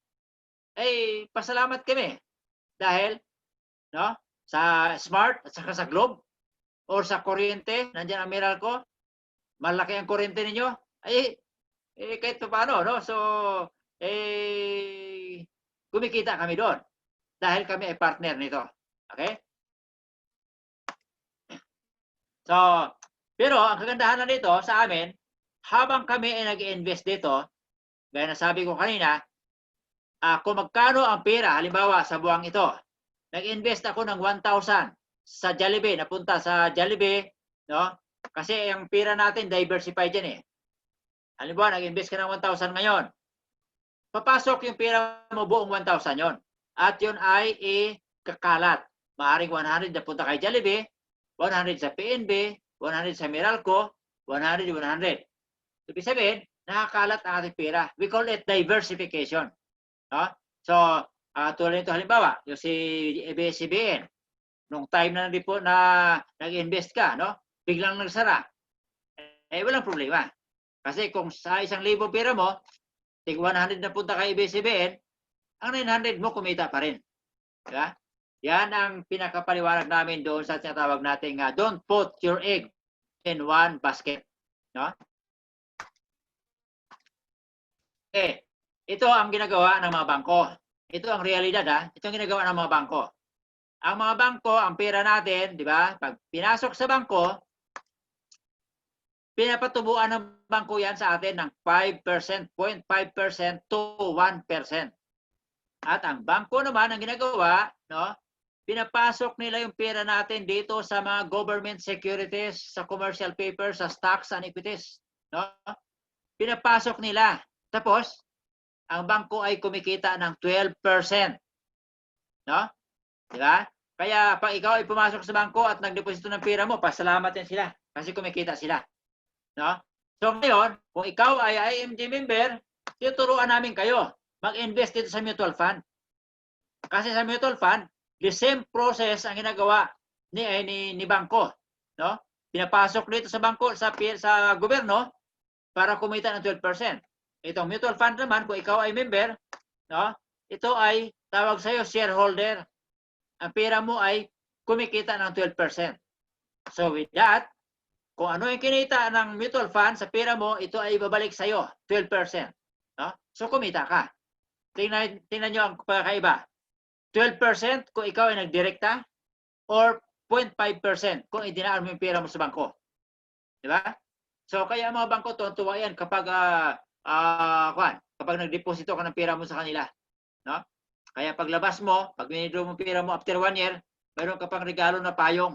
Pasalamat kami dahil no, sa Smart at saka sa Globe or sa kuryente, nandiyan ang Meralco. Malaki ang kuryente ninyo ay kahit paano, no? So, kumikita kami doon dahil kami ay partner nito. Okay? So, pero ang kagandahan na nito sa amin, habang kami ay nag-invest dito, gaya na sabi ko kanina, kung magkano ang pera, halimbawa sa buwang ito, nag-invest ako ng 1,000 sa Jollibee, napunta sa Jollibee, no? Kasi ang pera natin diversified yan eh. Halimbawa, nag-invest ka ng 1,000 ngayon. Papasok yung pera mo buong 1,000 yon. At yun ay ikakalat. Maaring 100 na punta kay Jollibee, 100 sa PNB, 100 sa Meralco, 100, 100. Ibig sabihin, nakakalat ang ating pera. We call it diversification. No? So, tulad nito halimbawa, yung si ABS-CBN, nung time na nag-invest ka, no? Biglang nagsara. Walang problema. Kasi kung sa 1,000 pera mo, tig 100 na punta kay ABS-CBN, ang 900 mo kumita pa rin. Diba? Yan ang pinakapaliwanag namin doon sa tinatawag nating don't put your egg in one basket. No? Ito ang ginagawa ng mga bangko. Ito ang realidad Ito ang ginagawa ng mga bangko. Ang mga bangko, ang pera natin, di ba? Pag pinasok sa bangko, pinapatubuan ng bangko yan sa atin ng 5%, 0.5% to 1%. At ang bangko naman, ang ginagawa, no? Pinapasok nila yung pera natin dito sa mga government securities, sa commercial papers, sa stocks and equities. No? Pinapasok nila. Tapos, ang bangko ay kumikita ng 12%. No? Diba? Kaya pag ikaw ay pumasok sa bangko at nagdeposito ng pera mo, pasalamat din sila kasi kumikita sila. No? So ngayon, kung ikaw ay IMG member, tuturuan namin kayo mag-invest dito sa mutual fund. Kasi sa mutual fund, the same process ang ginagawa ni bangko, no? Pinapasok dito sa bangko sa gobyerno para kumita ng 12%. Itong mutual fund naman, kung ikaw ay member, no? Ito ay tawag sa iyo shareholder. Ang pera mo ay kumikita ng 12%. So with that, kung ano yung kinita ng mutual fund sa pera mo, ito ay ibabalik sa iyo, 12%. No? So kumita ka. Tingnan niyo ang pagkaiba. 12% kung ikaw ay nagdirekta or 0.5% kung idinaan mo yung pera mo sa bangko. Di ba? So kaya mga bangko tuwa yan kapag kapag nagdeposito ka ng pera mo sa kanila. No? Kaya paglabas mo, pag winidraw mo pera mo after 1 year, mayroon ka pang regalo na payong.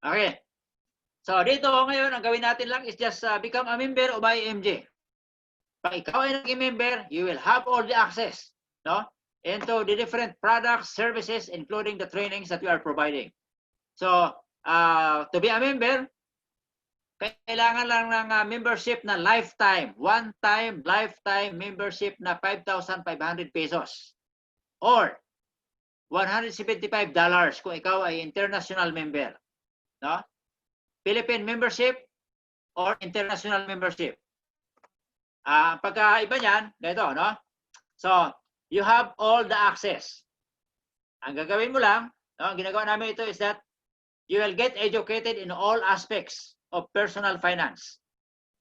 Okay. So dito ngayon, ang gawin natin lang is just become a member of IMG. Pag ikaw ay naging member, you will have all the access, no? Into the different products, services, including the trainings that we are providing. So, to be a member, kailangan lang ng membership na lifetime. One-time lifetime membership na 5,500 pesos. Or, $175 kung ikaw ay international member. No? Philippine membership or international membership. Pagkaiba niyan, ganito, no? So, you have all the access. Ang gagawin mo lang, no, ang ginagawa namin ito is that you will get educated in all aspects of personal finance.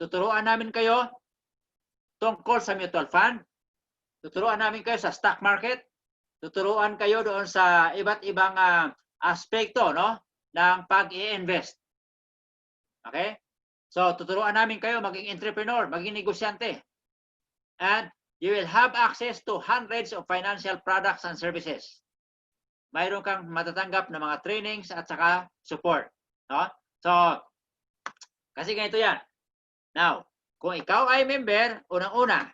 Tuturuan namin kayo tungkol sa mutual fund. Tuturuan namin kayo sa stock market. Tuturuan kayo doon sa iba't ibang aspekto, no, ng pag-i-invest. Okay? So, tuturuan namin kayo maging entrepreneur, maging negosyante. And you will have access to hundreds of financial products and services. Mayroon kang matatanggap na mga trainings at saka support. No? So, kasi ganito yan. Now, kung ikaw ay member, unang-una,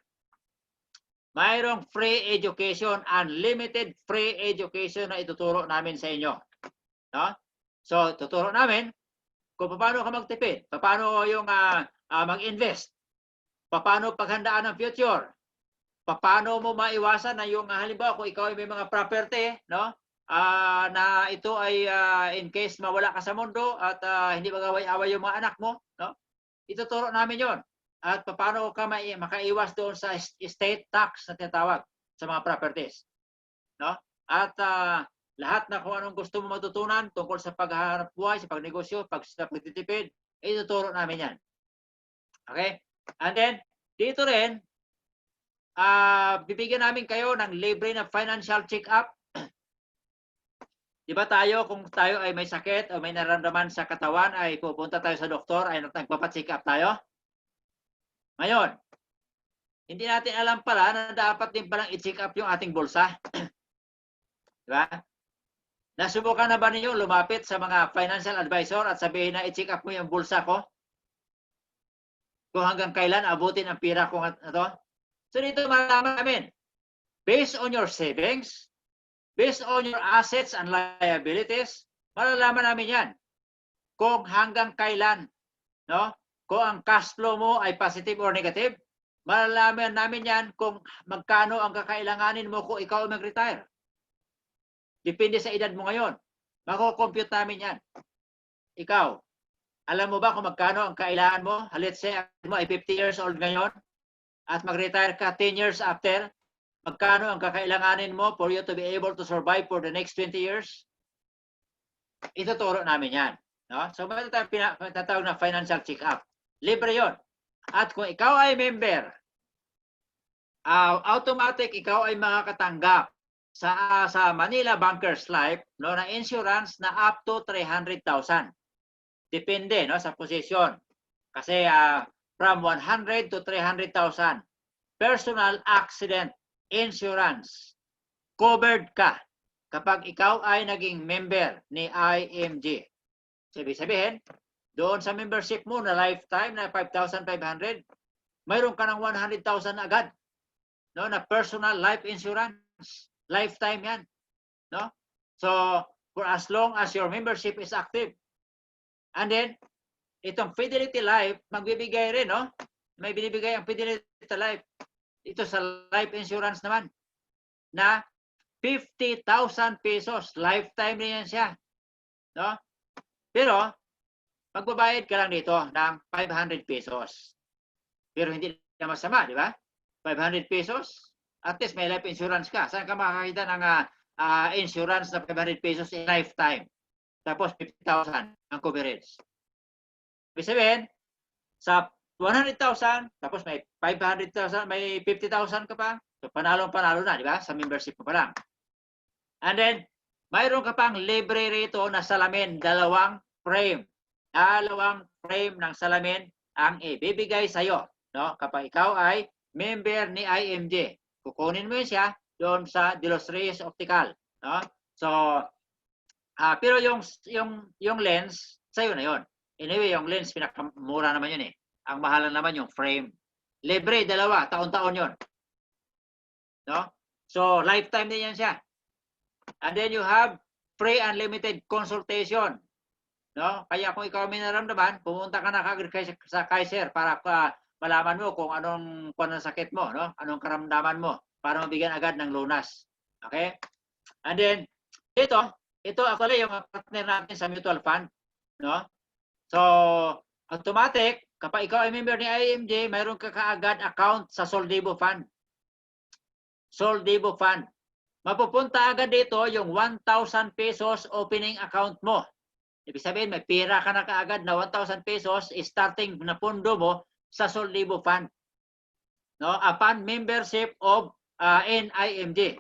mayroong free education, unlimited free education na ituturo namin sa inyo. No? So, tuturo namin kung paano ka magtipid, paano yung mag-invest, paano paghandaan ng future, paano mo maiwasan na yung halimbawa kung ikaw ay may mga property, no? Na ito ay in case mawala ka sa mundo at hindi magaway-away yung mga anak mo, no? Ituturo namin 'yon. At paano ka makaiwas doon sa estate tax na tinatawag sa mga properties, no? At lahat na kung anong gusto mo matutunan tungkol sa paghahanap buhay, sa pagnegosyo, sa pagtitipid, ituturo namin 'yan. Okay? And then, dito rin, bibigyan namin kayo ng libre na financial check-up. Di ba tayo, kung tayo ay may sakit o may nararamdaman sa katawan, ay pupunta tayo sa doktor, ay nagpapacheck up tayo? Ngayon, hindi natin alam pala na dapat din palang i-check up yung ating bulsa. Di ba? Nasubukan na ba ninyo lumapit sa mga financial advisor at sabihin na i-check up mo yung bulsa ko? Kung hanggang kailan abutin ang pira ko ito? So dito malaman namin, based on your savings, based on your assets and liabilities, malalaman namin yan. Kung hanggang kailan, no? Kung ang cash flow mo ay positive or negative, malalaman namin yan kung magkano ang kakailanganin mo kung ikaw mag-retire. Depende sa edad mo ngayon. Mako-compute namin yan. Ikaw, alam mo ba kung magkano ang kailangan mo? Let's say, mo ay 50 years old ngayon at mag-retire ka 10 years after, magkano ang kakailanganin mo for you to be able to survive for the next 20 years? Ituturo namin yan. No? So, may tatawag na financial check-up. Libre yon. At kung ikaw ay member, automatic ikaw ay makakatanggap sa Manila Bankers Life, no, na insurance na up to 300,000. Depende, no, sa posisyon. Kasi from 100 to 300,000 personal accident insurance covered ka kapag ikaw ay naging member ni IMG. Sabihin, doon sa membership mo na lifetime na 5,500, mayroon ka ng 100,000 agad, no, na personal life insurance. Lifetime yan, no? So, for as long as your membership is active. And then, itong Fidelity Life, magbibigay rin, no? May binibigay ang Fidelity Life. Ito sa life insurance naman, na 50,000 pesos. Lifetime rin yan siya, no? Pero, magbabayad ka lang dito ng 500 pesos. Pero hindi na masama, di ba? 500 pesos. At least may life insurance ka. Saan ka makakita ng insurance na 500 pesos in lifetime? Tapos 50,000 ang coverage. Ibig sabihin, sa 100,000, tapos may 500,000, may 50,000 ka pa. So panalo-panalo na, di ba? Sa membership mo pa lang. And then, mayroon ka pang libre rito na salamin, dalawang frame. Dalawang frame ng salamin ang ibibigay sa'yo, no? Kapag ikaw ay member ni IMG. Kukunin mo yun siya doon sa De Los Reyes Optical, no? So, pero yung lens, sa'yo na yun. Anyway, yung lens, pinakamura naman yun eh. Ang mahal naman yung frame. Libre, dalawa, taon-taon yun. No? So, lifetime din yan siya. And then you have free unlimited consultation. No? Kaya kung ikaw may naramdaman, pumunta ka na kagad sa Kaiser para malaman mo kung anong sakit mo, no? Anong karamdaman mo para mabigyan agad ng lunas. Okay? And then, ito actually yung partner natin sa mutual fund, no? So, automatic, kapag ikaw ay member ni IMG, mayroon ka kaagad account sa Soldibo Fund. Soldibo Fund. Mapupunta agad dito yung 1,000 pesos opening account mo. Ibig sabihin, may pira ka na kaagad na 1,000 pesos starting na pondo mo sa Soldibo Fund. No? Upon membership of NIMG.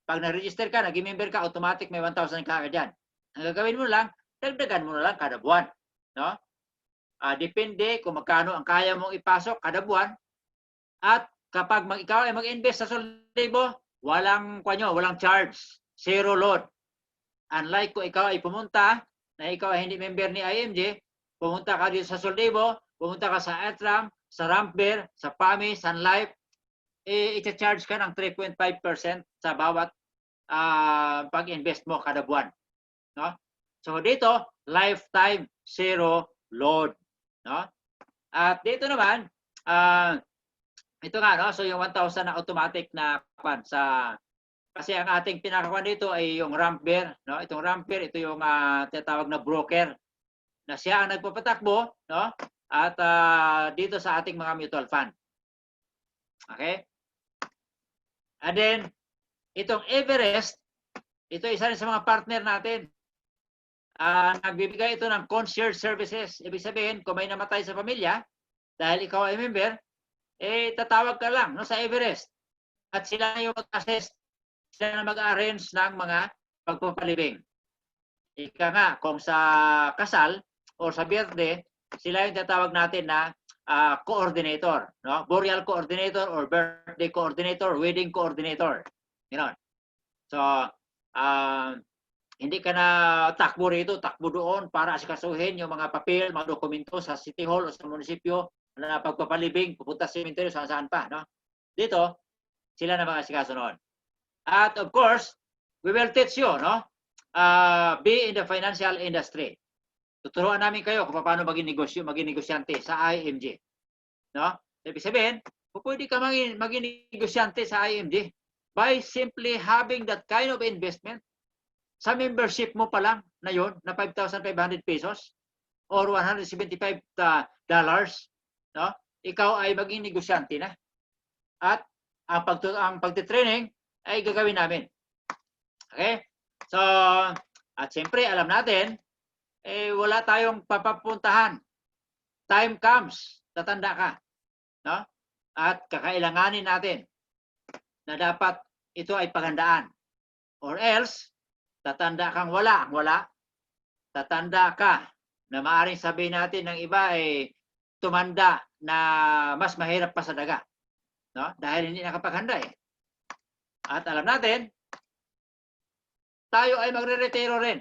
Pag na-register ka, naging member ka, automatic may 1,000 ka agad yan. Ang gagawin mo lang, dagdagan mo na lang kada buwan. No? Depende kung magkano ang kaya mong ipasok kada buwan. At kapag ikaw ay mag-invest sa Soldibo, walang charge. Zero load. Unlike kung ikaw ay pumunta, na ikaw ay hindi member ni IMG, pumunta ka dito sa Soldibo, pumunta ka sa Atram, sa Ramper, sa PAMI, Sun Life, i-charge ka ng 3.5% sa bawat pag-invest mo kada buwan. No? So dito, lifetime zero load. No? At dito naman, ito nga, no? So yung 1,000 na automatic na kasi ang ating pinakakuan dito ay yung Ramper. No? Itong Ramper, ito yung tinatawag na broker na siya ang nagpapatakbo, no? At dito sa ating mga mutual fund. Okay? And then, itong Everest, ito isa rin sa mga partner natin. Nagbibigay ito ng concierge services. Ibig sabihin, kung may namatay sa pamilya, dahil ikaw ay member, tatawag ka lang no, sa Everest. At sila na yung mag-assist, sila na mag-arrange ng mga pagpapalibing. Ika nga, kung sa kasal o sa birthday, sila yung tatawag natin na coordinator, no? Burial coordinator or birthday coordinator, wedding coordinator. Ganoon. So, hindi ka na takbo rito, takbo doon para asikasuhin yung mga papel, mga dokumento sa City Hall o sa munisipyo na pagpapalibing, pupunta sa cemetery, saan pa, no? Dito, sila na mga asikaso noon. At of course, we will teach you, no? Be in the financial industry. Tuturuan namin kayo kung paano maging negosyante sa IMG. No? Ibig sabihin, pwede ka maging negosyante sa IMG by simply having that kind of investment sa membership mo pa lang na yun, na 5,500 pesos or $175, no? Ikaw ay maging negosyante na. At ang pagtitraining ay gagawin namin. Okay? So, at siyempre, alam natin, wala tayong papapuntahan. Time comes, tatanda ka. No? At kakailanganin natin na dapat ito ay paghandaan. Or else, tatanda kang wala. Tatanda ka na maaaring sabihin natin ng iba ay tumanda na mas mahirap pa sa daga. No? Dahil hindi nakapaghanda eh. At alam natin, tayo ay magre-retiro rin.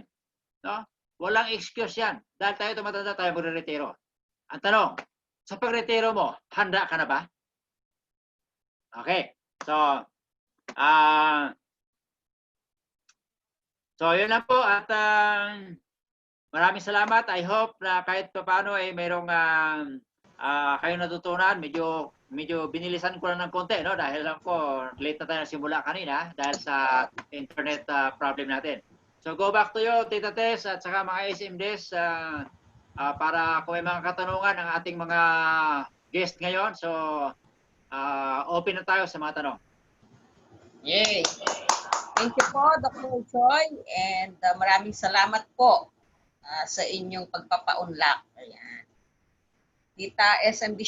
No? Walang excuse yan. Dahil tayo tumatanda, tayo magre-retiro. Ang tanong, sa pag-retiro mo, handa ka na ba? Okay. So yun lang po. At maraming salamat. I hope na kahit paano ay mayroong kayong natutunan. Medyo binilisan ko lang ng konti, no? Dahil lang po, late na tayo simula kanina dahil sa internet problem natin. So go back to you, Tita Tess, at saka mga SMDs para kung may mga katanungan ang ating mga guest ngayon. So open na tayo sa mga tanong. Yay! Thank you po, Dr. Choi, and maraming salamat po sa inyong pagpapaunlak. Ayan. Tita SMD